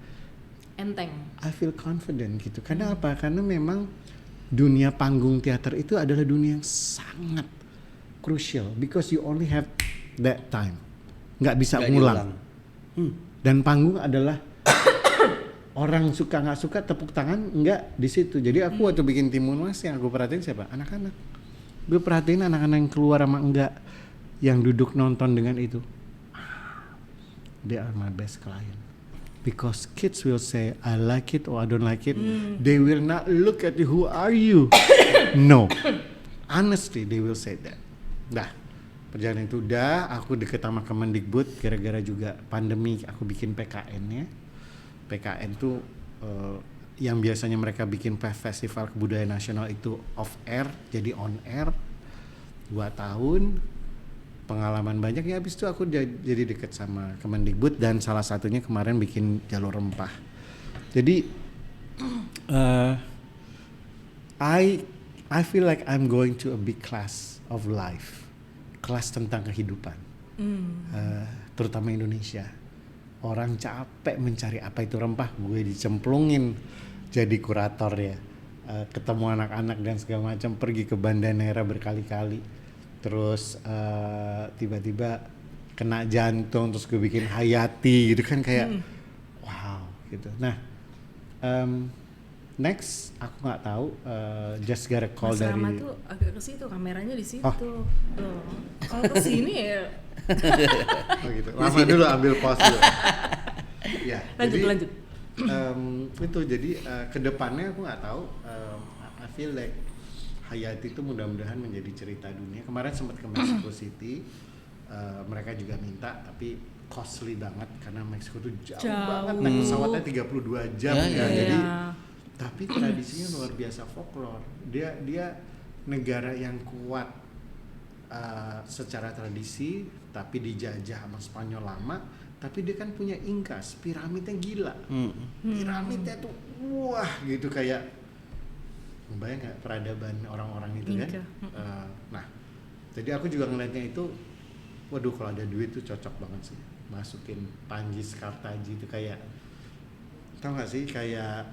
Enteng. I feel confident gitu. Karena apa? Karena memang dunia panggung teater itu adalah dunia yang sangat crucial because you only have that time. Nggak bisa ngulang. Dan panggung adalah orang suka nggak suka tepuk tangan nggak di situ. Jadi aku waktu bikin Timun Mas yang aku perhatiin siapa? Anak-anak. Gue perhatiin anak-anak yang keluar sama enggak, yang duduk nonton dengan itu. They are my best client. Because kids will say I like it or I don't like it. They will not look at you, who are you? No. Honestly they will say that. Nah, perjalanan itu udah, aku deket sama Kemendikbud gara-gara juga pandemi aku bikin PKN-nya. PKN tuh yang biasanya mereka bikin festival kebudayaan nasional itu off air jadi on air 2 tahun. Pengalaman banyak ya, habis itu aku jadi deket sama Kemendikbud dan salah satunya kemarin bikin Jalur Rempah. Jadi I feel like I'm going to a big class of life, kelas tentang kehidupan, terutama Indonesia. Orang capek mencari apa itu rempah, gue dicemplungin jadi kurator ya, ketemu anak-anak dan segala macam, pergi ke Bandanera berkali-kali. Terus tiba-tiba kena jantung, terus gue bikin Hayati gitu kan, kayak wow gitu. Nah next aku nggak tahu, just got a call Mas dari Rama tuh agak ke situ, kameranya di situ. Loh. Kalau ke sini ya oh gitu. Lama dulu ambil pause dulu. Ya, lanjut. Itu jadi kedepannya aku nggak tahu. I feel like Hayati itu mudah-mudahan menjadi cerita dunia. Kemarin sempat ke Mexico City, mereka juga minta, tapi costly banget karena Meksiko tuh jauh banget, naik pesawatnya 32 jam ya. Jadi tapi tradisinya luar biasa, folklore. Dia negara yang kuat secara tradisi, tapi dijajah sama Spanyol lama. Tapi dia kan punya Inkas, piramidnya gila. Piramidnya tuh wah gitu, kayak bayang nggak peradaban orang-orang itu Inka. Kan? Nah, jadi aku juga ngeliatnya itu, waduh kalau ada duit tuh cocok banget sih, masukin Panji Skartaji itu kayak, tau nggak sih kayak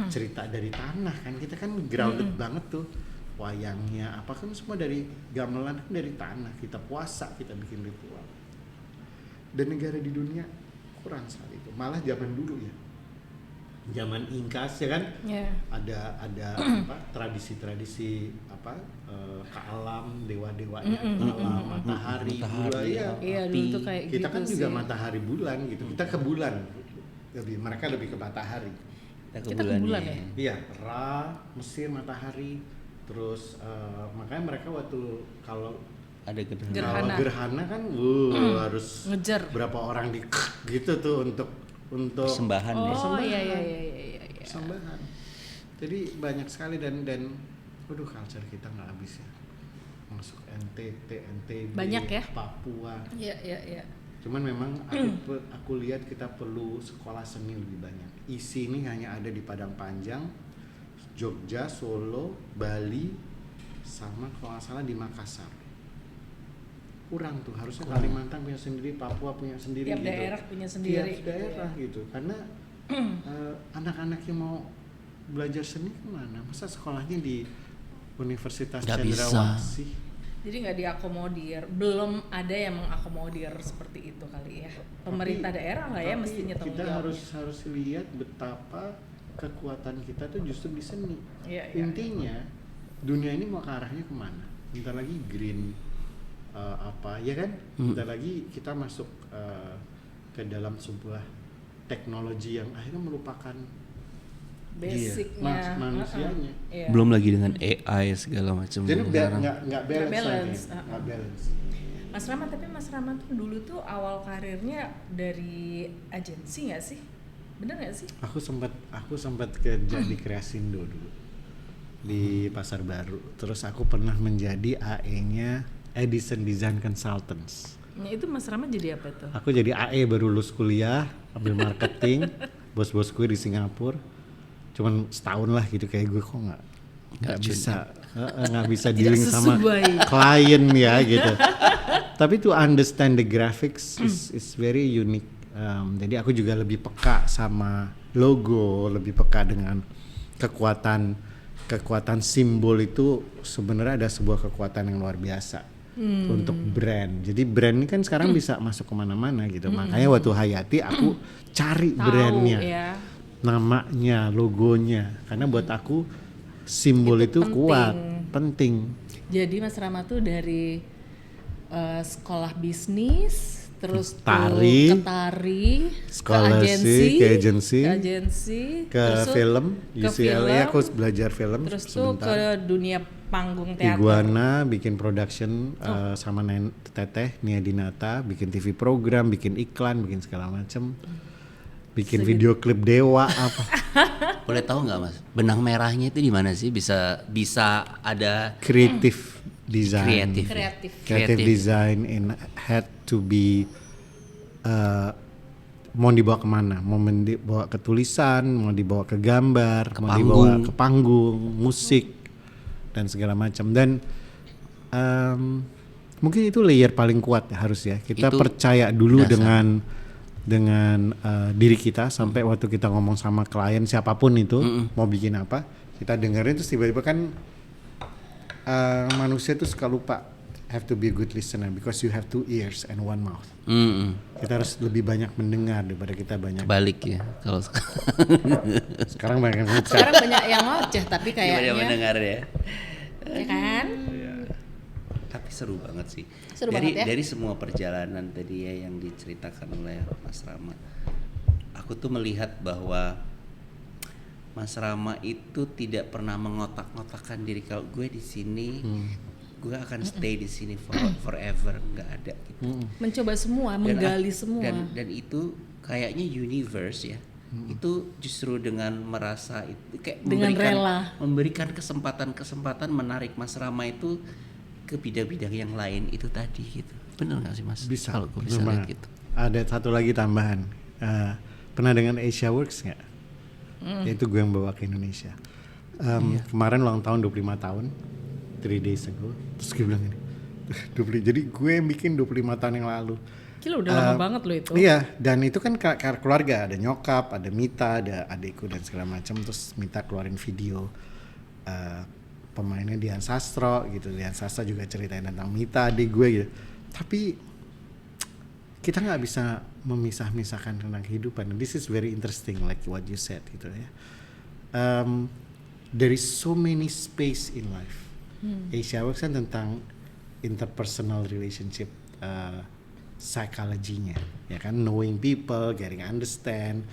cerita dari tanah kan, kita kan grounded banget tuh, wayangnya apa kan semua dari gamelan kan dari tanah, kita puasa kita bikin ritual, dan negara di dunia kurang sekali itu, malah zaman dulu ya. Zaman Inkas ya kan, ada apa tradisi-tradisi apa ke alam, dewa-dewanya ke alam, matahari, bulan ya. Iya dulu tuh kayak kita gitu kan sih. juga matahari bulan gitu, kita ke bulan, mereka lebih ke matahari. Kita ke bulan ya. Iya, Ra, Mesir matahari, terus makanya mereka waktu kalau ada gerhana kan, harus ngejar berapa orang di gitu tuh untuk persembahan iya. persembahan. Jadi banyak sekali dan waduh culture kita nggak habis ya, masuk NTT, NTB, banyak ya, Papua. Iya. Cuman memang aku lihat kita perlu sekolah seni lebih banyak. Isi ini hanya ada di Padang Panjang, Jogja, Solo, Bali, sama kalau nggak salah di Makassar. Kurang tuh, harusnya Kalimantan punya sendiri, Papua punya sendiri. Tiap gitu. daerah punya sendiri. Tiap daerah gitu, karena anak-anak yang mau belajar seni kemana? Masa sekolahnya di Universitas Cendrawasih? Jadi nggak diakomodir, belum ada yang mengakomodir seperti itu kali ya. Pemerintah daerah nggak ya mestinya tanggung jawabnya. Kita harus lihat betapa kekuatan kita tuh justru di seni. Iya. Intinya dunia ini mau ke arahnya kemana? Bentar lagi green. Apa ya kan, bentar lagi kita masuk ke dalam sebuah teknologi yang akhirnya melupakan basicnya manusianya. Belum lagi dengan AI segala macam. Jadi nggak balance. Mas Rama, tapi Mas Rama tuh dulu tuh awal karirnya dari agensi nggak sih? Bener nggak sih? Aku sempat kerja di Kreasindo dulu di Pasar Baru. Terus aku pernah menjadi AE-nya Edison Design Consultants. Nah, itu Mas Rama jadi apa tuh? Aku jadi AE baru lulus kuliah, ambil marketing. Bos-bos gue di Singapura. Cuman setahun lah gitu, kayak gue kok nggak bisa dealing sama klien ya gitu. Tapi to understand the graphics is very unique. Jadi aku juga lebih peka sama logo, lebih peka dengan kekuatan simbol itu. Sebenarnya ada sebuah kekuatan yang luar biasa untuk brand. Jadi brand ini kan sekarang bisa masuk kemana-mana gitu. Makanya waktu Hayati aku cari brandnya, namanya, logonya. Karena buat aku simbol itu kuat, penting. Jadi Mas Rama tuh dari sekolah bisnis, terus Tari, ke tari, ke agensi, ke terus film, ke UCLA film, aku belajar film terus tuh sebentar. ke dunia panggung teater. Iguana bikin production sama Teteh Nia Dinata, bikin TV program, bikin iklan, bikin segala macem, bikin video klip Dewa apa. Boleh tahu nggak Mas, benang merahnya itu di mana sih? Bisa ada Creative design. Creative design had to be mau dibawa kemana? Mau dibawa ke tulisan, mau dibawa ke gambar, mau dibawa ke panggung, musik dan segala macam. Dan mungkin itu layer paling kuat harus ya. Kita itu percaya dulu dasar dengan diri kita sampai waktu kita ngomong sama klien siapapun itu mau bikin apa, kita dengerin terus tiba-tiba kan manusia tuh suka lupa, have to be a good listener because you have 2 ears and 1 mouth. Kita harus lebih banyak mendengar daripada kita banyak. Balik ya kalau sekarang banyak yang ngoceh. Sekarang banyak yang ngoceh tapi kayaknya banyak mendengar ya. Ya kan? Tapi seru banget sih. Dari semua perjalanan tadi ya yang diceritakan oleh Mas Rama, aku tuh melihat bahwa Mas Rama itu tidak pernah mengotak-ngotakkan diri, kalau gue di sini, gue akan stay di sini forever, nggak ada gitu. Mencoba semua, menggali semua. Dan itu kayaknya universe ya. Itu justru dengan merasa itu kayak memberikan kesempatan menarik Mas Rama itu ke bidang-bidang yang lain itu tadi gitu. Benar nggak sih Mas? Bisa. Kalau gue bisa lihat gitu. Ada satu lagi tambahan. Pernah dengan Asia Works nggak? Itu gue yang bawa ke Indonesia. Kemarin ulang tahun 25 tahun, 3 days ago. Terus gue bilang ini, jadi gue yang bikin 25 tahun yang lalu. Gila udah lama banget loh itu. Iya, dan itu kan keluarga, ada nyokap, ada Mita, ada adikku dan segala macam. Terus Mita keluarin video pemainnya Dian Sastro gitu. Dian Sastro juga ceritain tentang Mita, adik gue gitu. Tapi kita nggak bisa memisah-misahkan tentang kehidupan. This is very interesting like what you said gitu ya. There is so many space in life. Asia Works kan tentang interpersonal relationship, psychology-nya ya kan, knowing people, getting understand,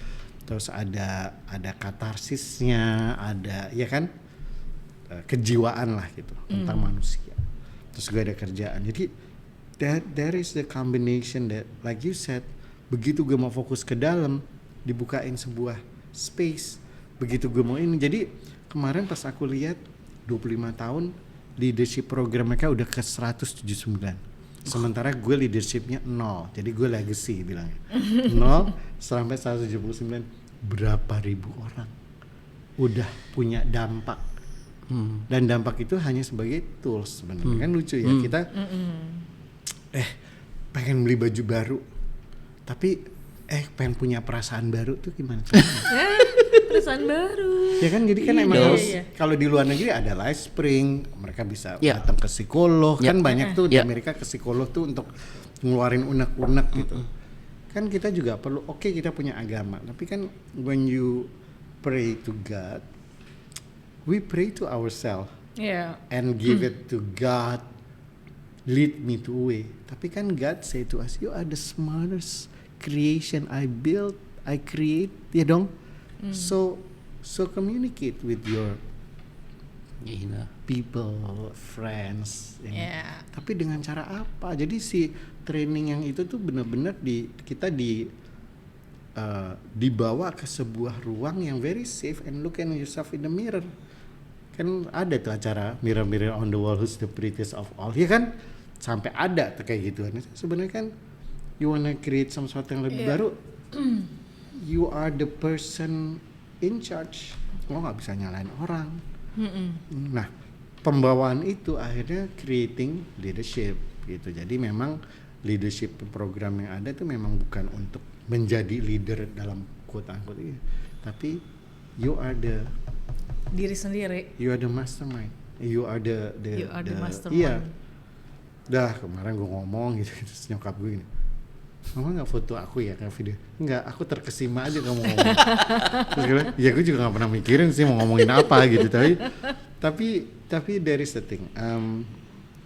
terus ada katarsisnya, ada ya kan, kejiwaan lah gitu tentang manusia. Terus gue ada kerjaan, jadi there is the combination that like you said, begitu gue mau fokus ke dalam dibukain sebuah space, begitu gue mau ini. Jadi kemarin pas aku lihat 25 tahun leadership program mereka udah ke 179. Sementara gue leadershipnya 0, jadi gue legacy bilangnya 0 sampai 179. Berapa ribu orang udah punya dampak, dan dampak itu hanya sebagai tools sebenarnya. Kan lucu ya, kita pengen beli baju baru, tapi pengen punya perasaan baru tuh gimana sih? Perasaan baru. Ya kan, jadi kan emang harus, kalau di luar negeri ada Life Spring, mereka bisa datang ke psikolog, kan banyak tuh di Amerika ke psikolog tuh untuk ngeluarin unek-unek gitu. Kan kita juga perlu, kita punya agama, tapi kan when you pray to God, we pray to ourselves and give it to God, lead me to a way. Tapi kan God say to us, you are the smartest creation I built, I create, ya dong. So communicate with your people, friends. Tapi dengan cara apa? Jadi si training yang itu tuh benar-benar kita dibawa ke sebuah ruang yang very safe and look at yourself in the mirror. Kan ada tuh acara mirror on the wall who's the prettiest of all, ya kan? sampai ada tuh kayak gituan. Sebenarnya kan you wanna create sesuatu yang lebih baru, you are the person in charge. Lo nggak bisa nyalain orang. Nah, pembawaan itu akhirnya creating leadership gitu. Jadi memang leadership program yang ada itu memang bukan untuk menjadi leader dalam quote-unquote ini, tapi you are the Diri sendiri. You are the mastermind. You are the mastermind. Iya. Dah kemarin gue ngomong gitu, terus nyokap gue gini, mama nggak foto aku ya kayak video? Nggak, aku terkesima aja kamu ngomong. Terus gue bilang, ya gue juga nggak pernah mikirin sih mau ngomongin apa gitu, tapi there is the thing.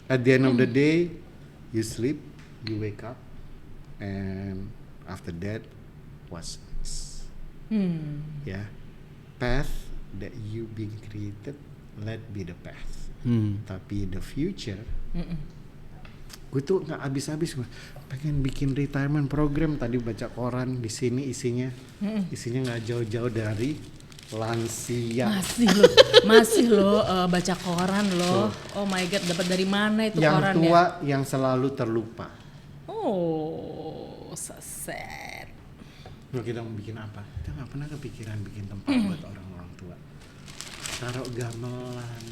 At the end of the day, you sleep, you wake up, and after that, what's next? Ya, path that you being created, let be the path. Tapi the future, gue tuh nggak habis-habis, gue pengen bikin retirement program. Tadi baca koran di sini isinya nggak jauh-jauh dari lansia. Masih lo baca koran lo. Oh my god, dapat dari mana itu yang koran ya? Yang tua yang selalu terlupa. Oh, so sad. Kalau kita mau bikin apa? Kita nggak pernah kepikiran bikin tempat buat orang-orang tua. Taruh gamelan,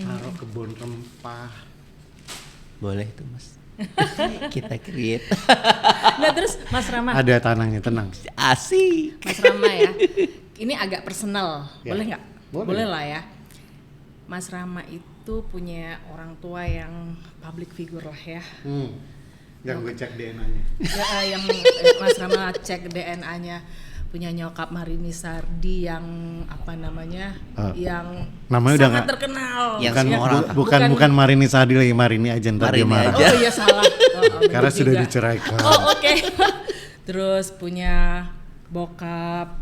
taruh kebun rempah. Boleh tuh Mas. Kita create. Nah terus Mas Rama. Ada tanahnya, tenang. Asik. Mas Rama ya. Ini agak personal, Ya. boleh nggak? Boleh. Boleh lah ya. Mas Rama itu punya orang tua yang public figure lah ya. Yang gue cek DNA-nya. Yang Mas Rama cek DNA-nya, punya nyokap Marini Sardi yang apa namanya, yang namanya udah sangat nggak terkenal. Yang bukan, semua orang bukan Marini Sardi lagi, Marini aja ntar dia Marini marah. aja. Oh iya salah. Karena bener sudah juga. diceraikan. Oh oke. Terus punya bokap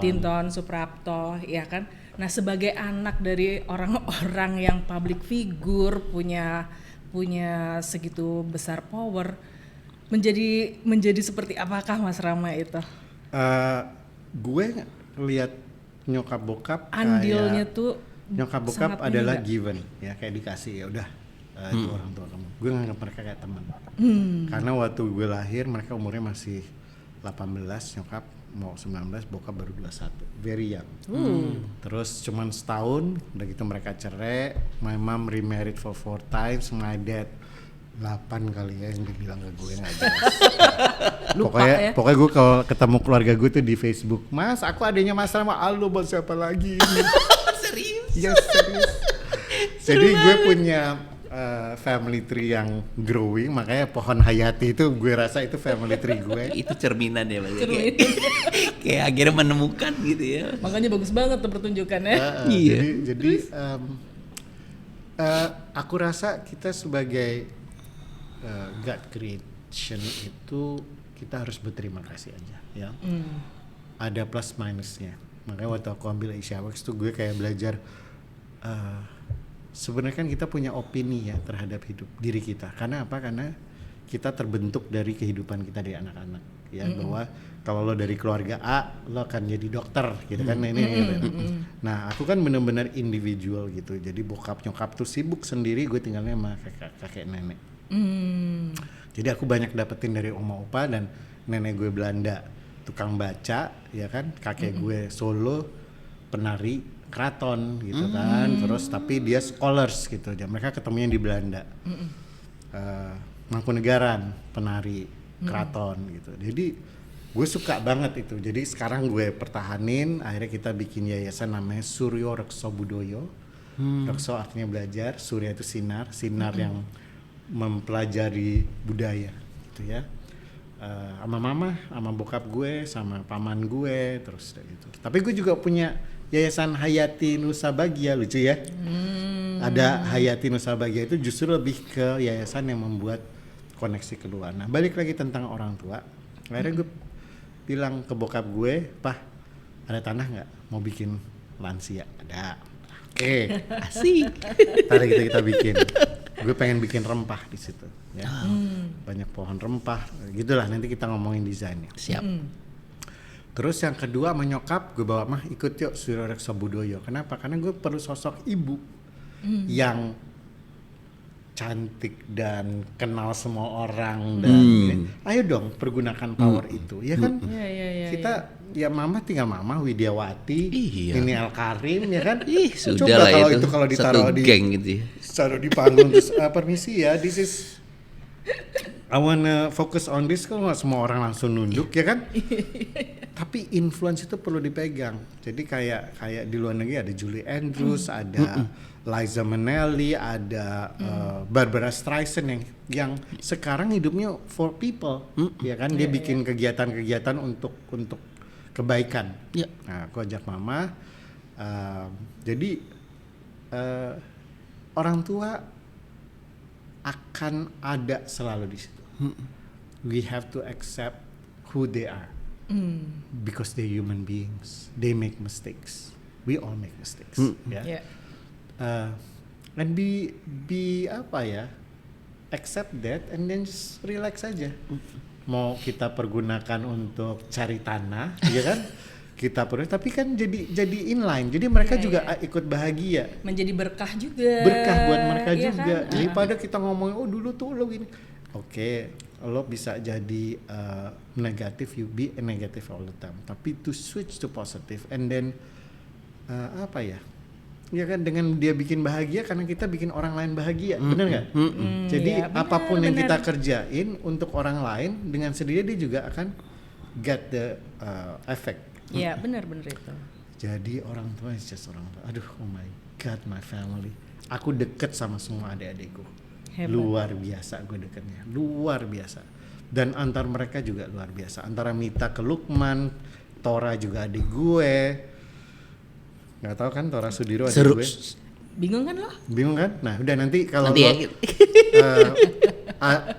Tinton Suprapto, ya kan. Nah sebagai anak dari orang-orang yang public figure, punya segitu besar power, menjadi seperti apakah Mas Rama itu? Gue lihat nyokap bokap Andilnya kayak, tuh nyokap bokap sangat adalah muda. given ya, kayak dikasih ya udah itu orang tua kamu. Gue nganggap mereka kayak teman. Karena waktu gue lahir mereka umurnya masih 18, nyokap mau 19, bokap baru 21, very young. Terus cuman setahun udah gitu mereka cerai. My mom remarried for 4 times, my dad 8 kali ya yang dibilang ke gue nggak jelas. Pokoknya gue kalau ketemu keluarga gue tuh di Facebook, Mas aku adanya Mas Rama, halo buat siapa lagi? Serius? Ya serius. Jadi gue punya family tree yang growing, makanya pohon hayati itu gue rasa itu family tree gue. Itu cerminan ya Mas. Kayak akhirnya menemukan gitu ya. Makanya bagus banget tuh pertunjukannya. Iya. Jadi aku rasa kita sebagai God creation itu kita harus berterima kasih aja ya. Ada plus minusnya. Makanya waktu aku ambil Asia Works tuh gue kayak belajar sebenarnya kan kita punya opini ya terhadap hidup diri kita. Karena apa? Karena kita terbentuk dari kehidupan kita dari anak-anak ya, bahwa kalau lo dari keluarga A lo akan jadi dokter gitu kan. Nah aku kan benar-benar individual gitu, jadi bokap nyokap tuh sibuk sendiri, gue tinggalnya sama kakek nenek. Jadi aku banyak dapetin dari oma opa, dan nenek gue Belanda tukang baca ya kan, kakek gue Solo penari keraton gitu kan, terus tapi dia scholars gitu, dan mereka ketemunya di Belanda. Mangkunegaran penari keraton gitu. Jadi gue suka banget itu. Jadi sekarang gue pertahanin, akhirnya kita bikin yayasan namanya Suryo Rekso Budoyo. Rekso artinya belajar, Surya itu sinar yang mempelajari budaya gitu ya. Sama mama, sama bokap gue, sama paman gue, terus gitu. Tapi gue juga punya Yayasan Hayati Nusa Bahagia, lucu ya. Ada Hayati Nusa Bahagia itu justru lebih ke yayasan yang membuat koneksi kedua. Nah balik lagi tentang orang tua, akhirnya gue bilang ke bokap gue, Pah ada tanah nggak mau bikin lansia? Ada. Oke. Asik. Tadi kita bikin. Gue pengen bikin rempah di situ ya. Banyak pohon rempah gitulah, nanti kita ngomongin desainnya. Siap. Terus yang kedua menyokap gue bawa, mah ikut yuk Suryo Rekso Budoyo. Kenapa? Karena gue perlu sosok ibu yang cantik dan kenal semua orang dan ayo dong pergunakan power itu, ya kan? Kita ya mama tinggal mama Widiawati, ini Al Karim, ya kan? Sudah Coba lah itu kalau ditaruh satu di geng gitu ya. taruh di panggung terus permisi ya, this is I wanna focus on this, kalau nggak semua orang langsung nunduk, ya kan? Tapi influence itu perlu dipegang. Jadi kayak di luar negeri ada Julie Andrews, ada Liza Minnelli, ada Barbara Streisand yang sekarang hidupnya for people, ya kan? Dia bikin kegiatan-kegiatan untuk kebaikan. Nah, aku ajak mama. Jadi orang tua akan ada selalu di situ. We have to accept who they are. Because they're human beings. They make mistakes. We all make mistakes. And be apa ya? Accept that and then just relax aja. Mau kita pergunakan untuk cari tanah, ya kan? Kita perlu, tapi kan jadi inline. Jadi mereka juga ikut bahagia. Menjadi berkah juga. Berkah buat mereka juga. Kan? Daripada kita ngomongin dulu tuh lo gini. Oke, lo bisa jadi negatif, you be negative all the time. Tapi to switch to positive and then apa ya? Ya kan dengan dia bikin bahagia karena kita bikin orang lain bahagia, benar nggak? Jadi apapun yang kita kerjain untuk orang lain dengan sendirinya dia juga akan get the effect. Iya, benar itu. Jadi orang tua is just orang tua. Aduh, oh my god, my family. Aku deket sama semua adik-adikku. Hebat. Luar biasa gue deketnya, luar biasa. Dan antar mereka juga luar biasa. Antara Mita ke Lukman, Tora juga adik gue. Nggak tahu kan Tora Sudiro adik gue. Bingung kan lo? Bingung kan? Nah udah nanti kalau Nanti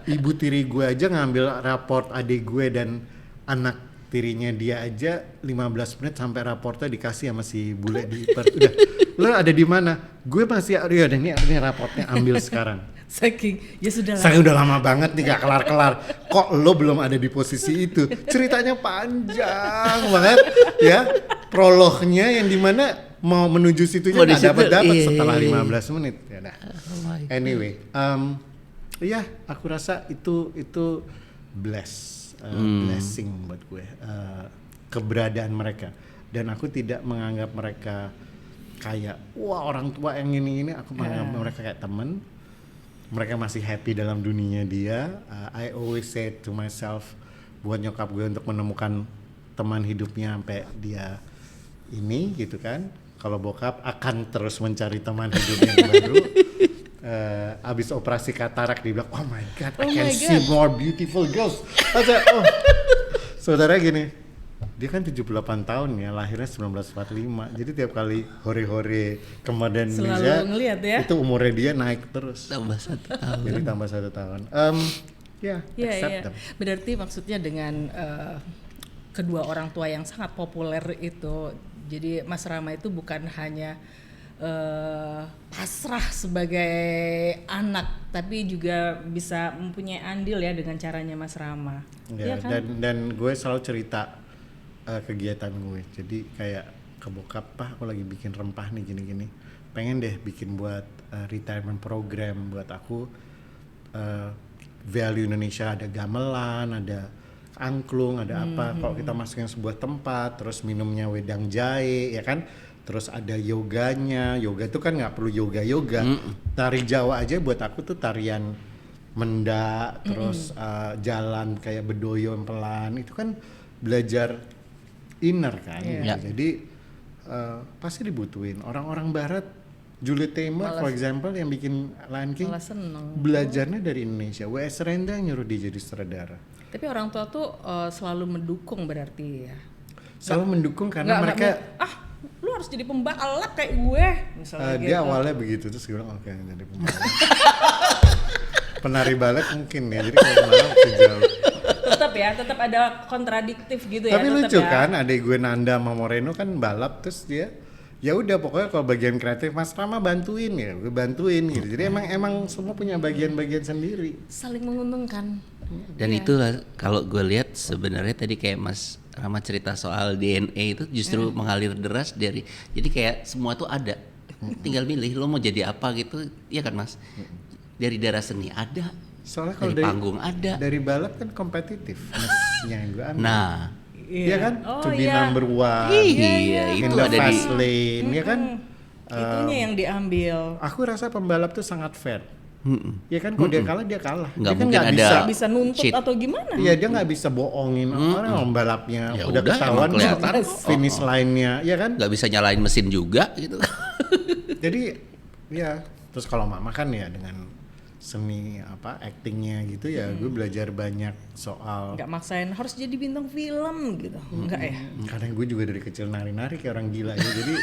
ibu tiri gue aja ngambil raport adik gue dan anak tirinya dia aja 15 menit sampai raportnya dikasih sama si bule di udah lo ada di mana? Gue masih ya ini raportnya ambil sekarang. Saking ya sudah lah. Saya udah lama banget nih gak kelar-kelar. Kok lo belum ada di posisi itu? Ceritanya panjang banget ya. Prolognya yang dimana mau menuju situnya gak dapat setelah 15 menit. Ya dah. Anyway, ya aku rasa itu blessing buat gue. Keberadaan mereka. Dan aku tidak menganggap mereka kayak wah orang tua yang ini. Aku menganggap mereka kayak temen. Mereka masih happy dalam dunianya dia. I always say to myself, buat nyokap gue untuk menemukan teman hidupnya sampai dia ini gitu kan. Kalau bokap akan terus mencari teman hidup yang baru. Abis operasi katarak dia bilang, oh my god, I can see more beautiful girls. Saudara gini, dia kan 78 tahun ya, lahirnya 1945. Jadi tiap kali hore-hore ke Medan Indonesia, ya? itu umurnya dia naik terus. Tambah 1 tahun. Jadi tambah 1 tahun. Accept them. Berarti maksudnya dengan kedua orang tua yang sangat populer itu, jadi Mas Rama itu bukan hanya pasrah sebagai anak, tapi juga bisa mempunyai andil ya dengan caranya Mas Rama. Ya, kan? dan gue selalu cerita kegiatan gue. Jadi kayak ke bokap, "Pak, aku lagi bikin rempah nih gini-gini. Pengen deh bikin buat retirement program buat aku. Value Indonesia, ada gamelan, ada angklung, ada apa. Kalau kita masukin sebuah tempat, terus minumnya wedang jahe, ya kan? Terus ada yoganya. Yoga itu kan nggak perlu yoga. Tari Jawa aja buat aku tuh tarian mendak, terus jalan kayak bedoyo pelan. Itu kan belajar inner kan. Jadi pasti dibutuhin. Orang-orang Barat, Julie Taymor for example yang bikin Lion King, belajarnya dari Indonesia. W.S. Renda nyuruh dia jadi sutradara. Tapi orang tua tuh selalu mendukung berarti ya? Selalu mendukung karena mereka lu harus jadi pembalap kayak gue misalnya dia awalnya begitu, terus gue bilang oke, jadi pembalap. Penari balet mungkin ya, jadi kalau pembalap jauh. Tetap ada kontradiktif gitu ya. Tapi lucu kan, adik gue Nanda sama Moreno kan balap, terus dia ya udah pokoknya kalau bagian kreatif Mas Rama bantuin ya, gue bantuin gitu. Jadi emang semua punya bagian-bagian sendiri. Saling menguntungkan. Dan itulah kalau gue lihat sebenarnya tadi kayak Mas Rama cerita soal DNA itu justru mengalir deras dari, jadi kayak semua tuh ada, tinggal milih lo mau jadi apa gitu, ya kan Mas? Dari darah seni ada. Soalnya kalau dari panggung ada. Dari balap kan kompetitif, mesnya yang gue ambil. Nah, iya kan, to be iya. number one, Iya, in itu the ada di fast lane, ya kan. Itunya yang diambil. Aku rasa pembalap tuh sangat fair. Ya kan, kalau dia kalah dia kalah. Nggak Dia kan mungkin nggak ada bisa. Bisa nuntut cheat. atau gimana? Iya, dia nggak bisa bohongin orang pembalapnya. Ya udah udah, ketahuan emang kelihatan. finish line-nya, ya kan. nggak bisa nyalain mesin juga gitu. Jadi ya, terus kalau mama kan ya dengan seni actingnya gitu ya, gue belajar banyak soal. Nggak maksain harus jadi bintang film gitu, enggak ya? Karena gue juga dari kecil nari-nari kayak orang gila ya, jadi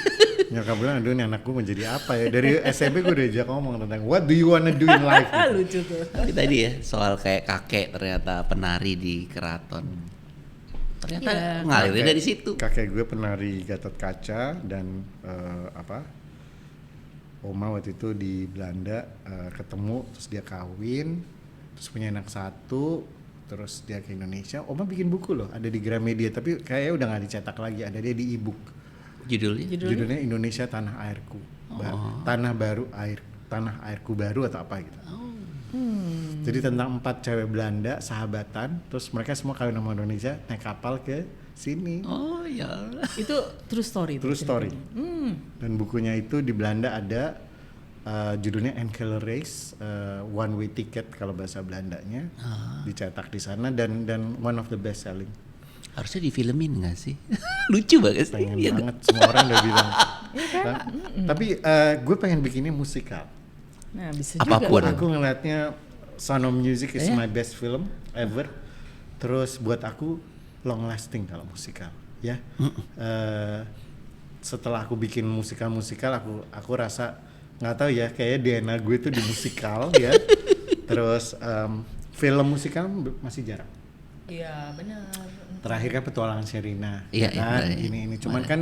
nyokap bilang, aduh ini anak gue mau jadi apa ya. Dari SMP gue udah diajak ngomong tentang what do you wanna do in life gitu. Lucu tuh. Tapi tadi ya soal kayak kakek ternyata penari di keraton. Ternyata ngalirin dari situ. Kakek gue penari Gatot Kaca dan Oma waktu itu di Belanda ketemu, terus dia kawin, terus punya anak satu, terus dia ke Indonesia. Oma bikin buku loh, ada di Gramedia, tapi kayaknya udah nggak dicetak lagi, ada dia di e-book. Judulnya Indonesia Tanah Airku, Tanah Airku Baru atau apa gitu. Jadi tentang 4 cewek Belanda sahabatan, terus mereka semua kawin sama Indonesia, naik kapal ke sini. Oh ya. Itu true story. True story. Dan bukunya itu di Belanda ada judulnya Enkele Reis, one way ticket kalau bahasa Belandanya, dicetak di sana dan one of the best selling. Harusnya difilmin nggak sih? Lucu banget sih. Pengen Iya. banget, semua orang udah bilang. Tapi gue pengen bikinnya musikal. Nah, bisa Apapun. juga. Aku ngelihatnya Sound of Music is my best film ever. Terus buat aku long lasting kalau musikal, ya. Setelah aku bikin musikal aku rasa nggak tahu ya, kayaknya DNA gue tuh di musikal ya. Terus film musikal masih jarang. Iya, benar. Terakhir kan Petualangan Sherina, Iya, kan? iya. Ini cuman kan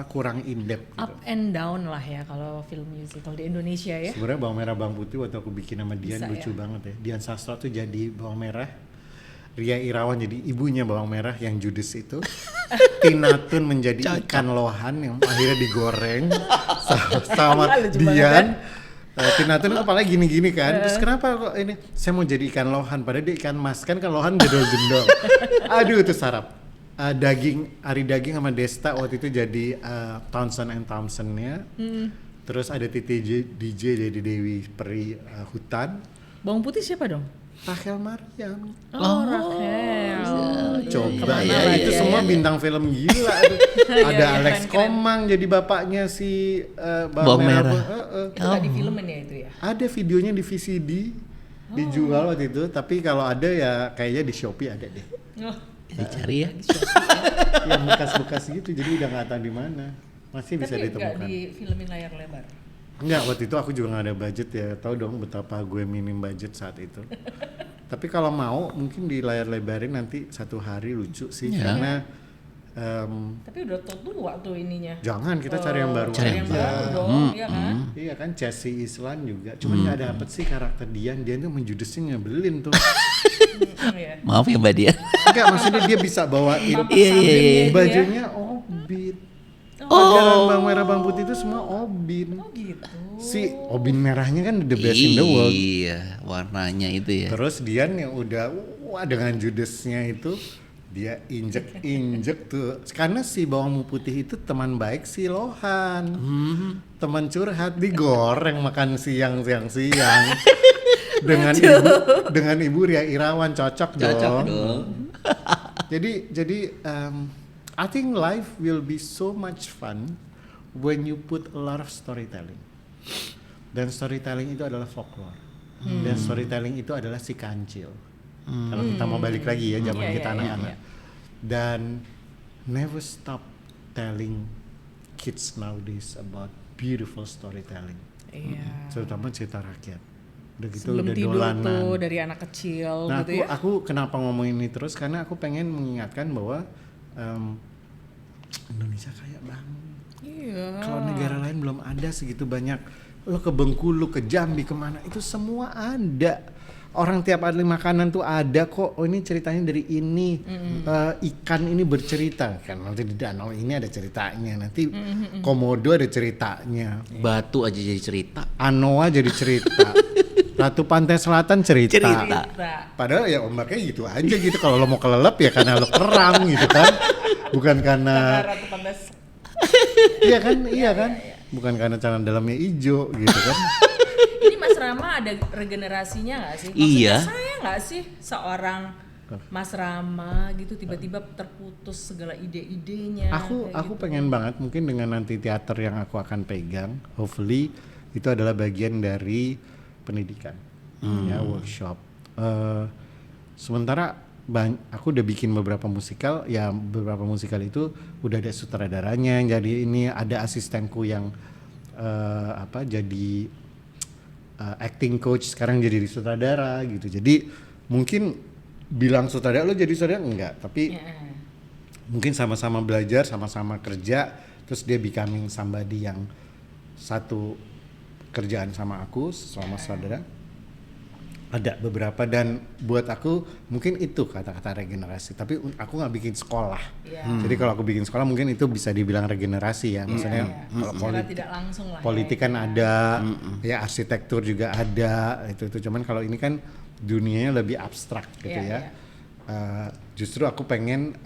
kurang in depth gitu. Up and down lah ya kalau film musical di Indonesia ya. Sebenarnya Bawang Merah Bawang Putih waktu aku bikin sama Dian Bisa, lucu ya? banget ya. Dian Sastro tuh jadi Bawang Merah, Ria Irawan jadi ibunya Bawang Merah yang judes itu. Tina Tun menjadi ikan lohan yang akhirnya digoreng sama Lucu Dian. Tina Tun kepalanya gini-gini kan. Terus kenapa kok ini saya mau jadi ikan lohan padahal dia ikan mas, kan lohan jendol-jendol. Aduh itu sarap. Ari Daging sama Desta waktu itu jadi Townsend and Townsend-nya. Terus ada Titi DJ jadi Dewi Peri Hutan. Bawang Putih siapa dong? Rachel Maryam. Rachel. Coba Iya, ya, iya, itu iya, semua bintang film gila tuh. Ada Iya, Alex keren. Komang jadi bapaknya si Bawang Merah. Itu nggak di filmin ya itu ya? Ada videonya di VCD dijual waktu itu, tapi kalau ada ya kayaknya di Shopee ada deh. Oh, Dicari ya. Yang bekas-bekas gitu, jadi udah nggak tahu di mana. Masih bisa tapi nggak ditemukan. di filmin layar lebar. Enggak, waktu itu aku juga nggak ada budget ya. Tahu dong betapa gue minim budget saat itu. Tapi kalau mau mungkin di layar lebarin nanti satu hari lucu sih, Ya. karena Tapi udah tua tuh ininya. jangan kita cari yang baru Cari yang aja. baru dong, ya kan? Iya kan, Chelsea Islan juga. Cuman nggak dapet sih karakter Dian tuh menjudesnya nyebelin tuh. Iya. Maaf ya Mbak Dia. Enggak, maksudnya dia bisa bawain Iya. bajunya obin. Ajaran Bawang Merah Bawang Putih itu semua obin. Gitu. Si obin merahnya kan the best in the world. Iya, warnanya itu ya. Terus Dian yang udah dengan judesnya itu dia injek tuh, karena si Bawang Putih itu teman baik si Lohan, teman curhat, digoreng makan siang dengan ibu Ria Irawan cocok dong. Jadi I think life will be so much fun when you put a lot of storytelling. Dan storytelling itu adalah folklore. Dan storytelling itu adalah si kancil. Kalau kita mau balik lagi ya zaman Iya, kita iya, anak-anak. iya. Dan never stop telling kids nowadays about beautiful storytelling. Iya. Terutama cerita rakyat. Udah gitu Sebelum udah tidur dolanan. tuh dari anak kecil Nah, gitu ya. aku kenapa ngomongin ini terus, karena aku pengen mengingatkan bahwa Indonesia kaya banget. Iya. Kalau negara lain belum ada segitu banyak lo ke Bengkulu, ke Jambi, kemana itu semua ada. Orang tiap ahli makanan tuh ada kok. Oh ini ceritanya dari ini. Ikan ini bercerita kan. Nanti di danau ini ada ceritanya. Nanti Komodo ada ceritanya. Batu aja jadi cerita. Anoa jadi cerita. Ratu Pantai Selatan cerita. Padahal ya ombaknya gitu aja gitu. Kalau lo mau kelelep ya karena lo keram gitu kan. Bukan karena Ratu Pantai. Iya kan. Bukan karena celana dalamnya hijau gitu kan. Ini Mas Rama ada regenerasinya nggak sih? Maksudnya Iya. saya nggak sih seorang Mas Rama gitu tiba-tiba terputus segala ide-idenya. Aku gitu. pengen banget mungkin dengan nanti teater yang aku akan pegang, hopefully itu adalah bagian dari pendidikan, ya workshop. Sementara aku udah bikin beberapa musikal, ya beberapa musikal itu udah ada sutradaranya, jadi ini ada asistenku yang jadi acting coach sekarang jadi sutradara gitu. Jadi mungkin bilang sutradara lo jadi sutradara enggak, tapi mungkin sama-sama belajar, sama-sama kerja, terus dia becoming somebody yang satu kerjaan sama aku selama sutradara. Ada beberapa dan buat aku mungkin itu kata-kata regenerasi, tapi aku nggak bikin sekolah. Jadi kalau aku bikin sekolah mungkin itu bisa dibilang regenerasi ya, misalnya kalau tidak langsung lah. politik kan ada, ya arsitektur juga ada, itu cuman kalau ini kan dunianya lebih abstrak gitu ya. Justru aku pengen,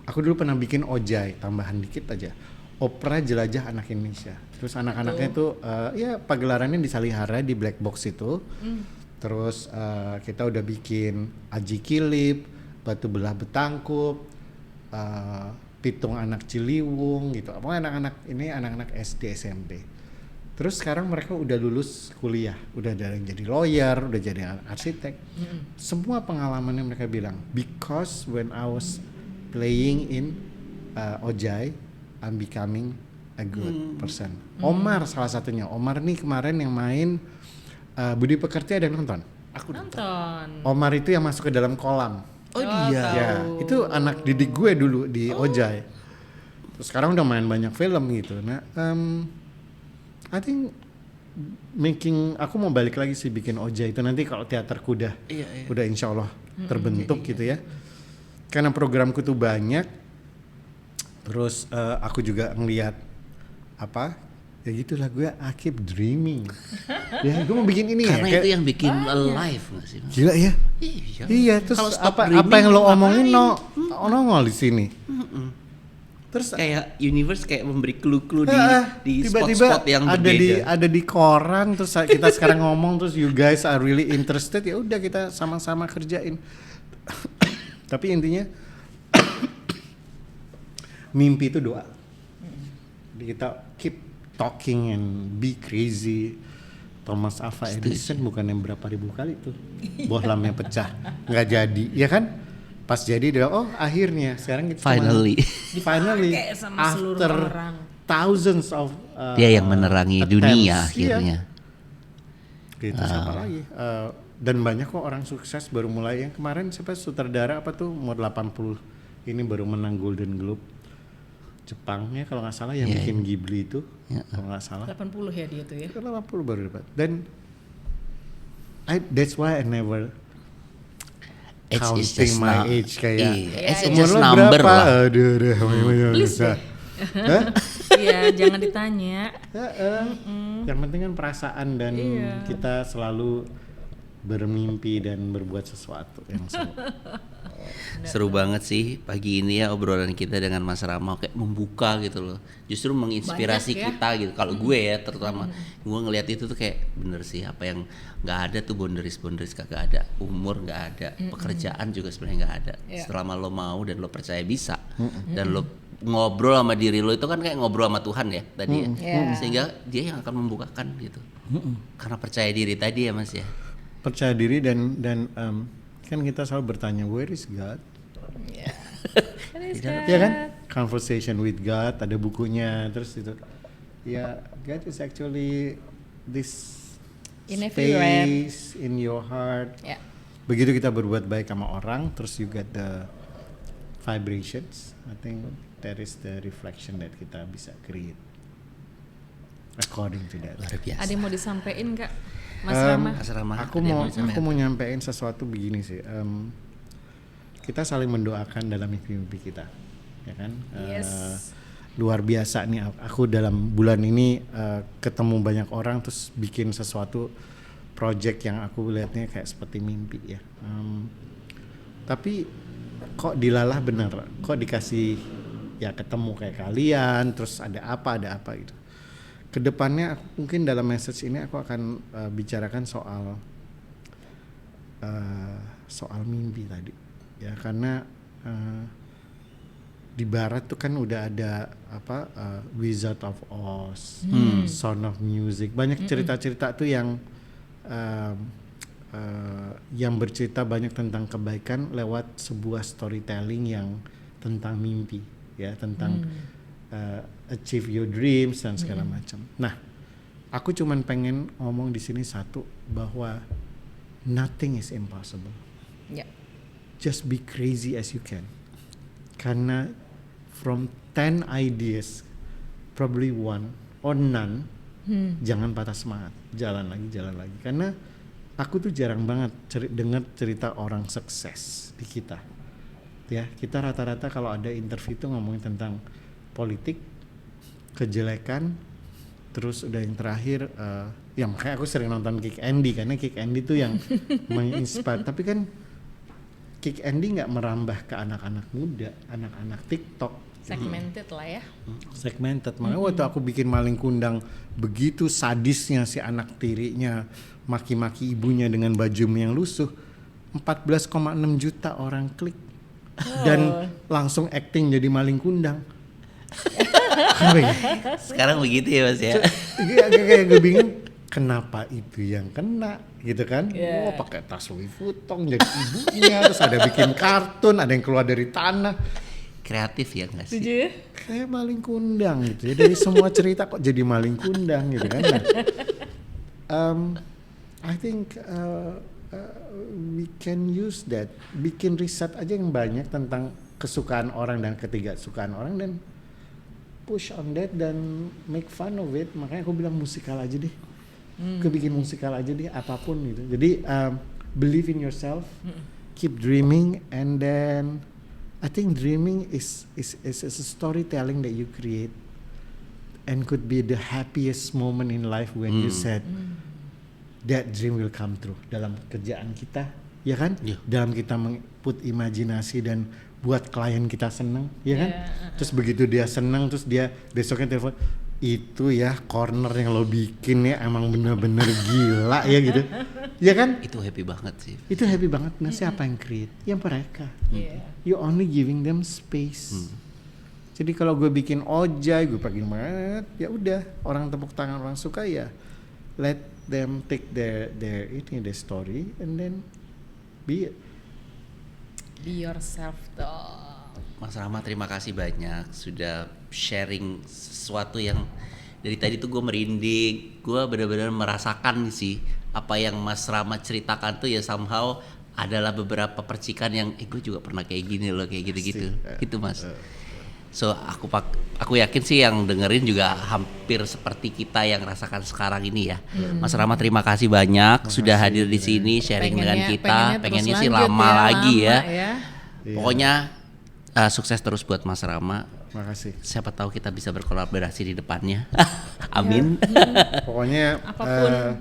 aku dulu pernah bikin Ojai, tambahan dikit aja, opera jelajah anak Indonesia. Terus anak-anaknya itu ya pagelarannya di Salihara di Black Box itu. Terus kita udah bikin Aji Kilip, Batu Belah Betangkup, Pitung Anak Ciliwung gitu. Pokoknya anak-anak SD SMP. Terus sekarang mereka udah lulus kuliah, udah ada yang jadi lawyer, udah jadi arsitek. Semua pengalamannya mereka bilang, because when I was playing in Ojai, I'm becoming a good person. Omar salah satunya. Omar nih kemarin yang main Budi Pekerti ada yang nonton? Aku Nonton. Omar itu yang masuk ke dalam kolam. Oh dia. Ya, itu anak didik gue dulu di Ojai. Terus sekarang udah main banyak film gitu. Nah, I think aku mau balik lagi sih bikin Ojai itu nanti kalau teaterku udah insya Allah terbentuk gitu ya. Karena programku tuh banyak. Terus aku juga ngelihat ya gitulah gue I keep dreaming. Ya gue mau bikin ini Karena ya. itu yang bikin alive nggak sih? Gila ya. Iya terus Kalau stop apa dreaming, yang lo ngapain? omongin nongol di sini. Terus Kayak universe kayak memberi clue-clue di tiba-tiba spot-spot yang berbeda. ada di koran terus kita sekarang ngomong terus you guys are really interested, ya udah kita sama-sama kerjain. Tapi intinya mimpi itu doa. Jadi kita keep talking and be crazy. Thomas Alva Edison bukan yang berapa ribu kali tuh bohlamnya pecah nggak jadi, ya kan? Pas jadi dia akhirnya sekarang kita Finally Kayak sama seluruh after orang. thousands of dia yang menerangi attempts, dunia iya. akhirnya. Gitu siapa lagi? Dan banyak kok orang sukses baru mulai. Yang kemarin siapa sutradara umur 80 ini baru menang Golden Globe. Jepangnya kalau nggak salah yang bikin Ghibli itu, kalau nggak salah. 80 ya dia tuh ya. 80 baru dapat. Dan that's why I never counting my age kayak it's umur just lo number berapa? lah. Aduh, Please bisa. Iya, jangan ditanya. Yang penting kan perasaan dan kita selalu bermimpi dan berbuat sesuatu yang seru. Seru banget sih pagi ini ya obrolan kita dengan Mas Rama, kayak membuka gitu loh. Justru menginspirasi Banyak ya. kita gitu. Kalau gue ya terutama gue ngelihat itu tuh kayak bener sih, apa yang nggak ada tuh boundaries kagak ada, umur nggak ada, pekerjaan juga sebenarnya nggak ada. Selama lo mau dan lo percaya bisa dan lo ngobrol sama diri lo, itu kan kayak ngobrol sama Tuhan ya tadi ya. Sehingga dia yang akan membukakan gitu. Karena percaya diri tadi ya Mas ya. Percaya diri dan kan kita selalu bertanya where is God? Ya kan? Conversation with God, ada bukunya, terus itu. Ya, God is actually this In everywhere. space in your heart. Ya. Begitu kita berbuat baik sama orang, terus you get the vibrations. I think that is the reflection that kita bisa create. according to that. Luar biasa. Ada yang mau disampaikan Kak Mas Rama? Mas Rama, Aku mau nyampein sesuatu begini sih. Kita saling mendoakan dalam mimpi-mimpi kita, ya kan? Yes. Luar biasa nih. Aku dalam bulan ini ketemu banyak orang terus bikin sesuatu project yang aku lihatnya kayak seperti mimpi ya. Tapi kok dilalah bener, kok dikasih ya ketemu kayak kalian, terus ada apa gitu. Kedepannya mungkin dalam message ini aku akan bicarakan soal mimpi tadi ya, karena di barat tuh kan udah ada Wizard of Oz, Sound of Music, banyak cerita-cerita tuh yang bercerita banyak tentang kebaikan lewat sebuah storytelling yang tentang mimpi ya, tentang achieve your dreams dan segala macam. Nah, aku cuman pengen ngomong di sini satu, bahwa nothing is impossible. Ya. Just be crazy as you can. Karena from 10 ideas, probably one or none, jangan patah semangat, jalan lagi. Karena aku tuh jarang banget dengar cerita orang sukses di kita. Ya, kita rata-rata kalau ada interview tuh ngomongin tentang politik, kejelekan, terus udah yang terakhir ya makanya aku sering nonton Kick Andy, karena Kick Andy tuh yang menginspire. Tapi kan Kick Andy nggak merambah ke anak-anak muda, anak-anak TikTok. Segmented lah ya. Segmented. Makanya waktu aku bikin Maling Kundang, begitu sadisnya si anak tirinya maki-maki ibunya dengan baju yang lusuh, 14,6 juta orang klik. Dan langsung acting jadi Maling Kundang. Sekarang begitu ya Mas ya. Kayak gue bingung kenapa itu yang kena gitu kan. Yeah. Oh, pakai tas Louis Vuitton jadi ibunya, terus ada bikin kartun, ada yang keluar dari tanah. Kreatif ya nggak sih? Setuju ya? Kayak Maling Kundang gitu ya, dari semua cerita kok jadi Maling Kundang gitu kan. Nah, I think we can use that, bikin riset aja yang banyak tentang kesukaan orang dan ketidaksukaan orang, dan push on that dan make fun of it. Makanya aku bilang musikal aja deh. Aku bikin musikal aja deh, apapun gitu. Jadi believe in yourself, keep dreaming, and then I think dreaming is a storytelling that you create, and could be the happiest moment in life when you said that dream will come true dalam kerjaan kita, ya kan? Yeah. Dalam kita put imajinasi dan buat klien kita seneng, ya kan? Terus begitu dia seneng, terus dia besoknya telepon, itu ya corner yang lo bikin ya emang bener-bener gila ya gitu, ya kan? Itu happy banget sih. Itu happy banget. Nah, siapa yang create? Yang mereka. Yeah. You only giving them space. Jadi kalau gue bikin ojai, gue pakai banget, ya udah, orang tepuk tangan, orang suka, ya let them take their story and then be it. Be yourself dong. Mas Rama, terima kasih banyak sudah sharing sesuatu yang dari tadi tuh gue merinding, gue benar-benar merasakan sih apa yang Mas Rama ceritakan tuh ya, somehow adalah beberapa percikan yang gue juga pernah kayak gini loh, kayak gitu-gitu, gitu Mas. So aku yakin sih yang dengerin juga hampir seperti kita yang rasakan sekarang ini ya. Mas Rama, terima kasih banyak sudah hadir di sini sharing dengan kita. Pengennya sih lama lagi ya. Pokoknya sukses terus buat Mas Rama. Makasih. Siapa tahu kita bisa berkolaborasi di depannya. Amin. Pokoknya apapun.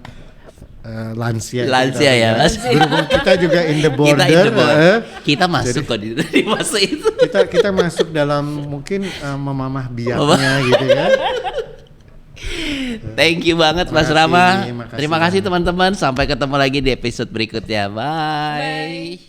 Lansia ya Mas. Berhubung kita juga in the border, kita masuk kok di masa itu. Kita masuk dalam mungkin memamah biaknya gitu ya. Thank you banget Mas Rama. Terima kasih teman-teman. Sampai ketemu lagi di episode berikutnya. Bye.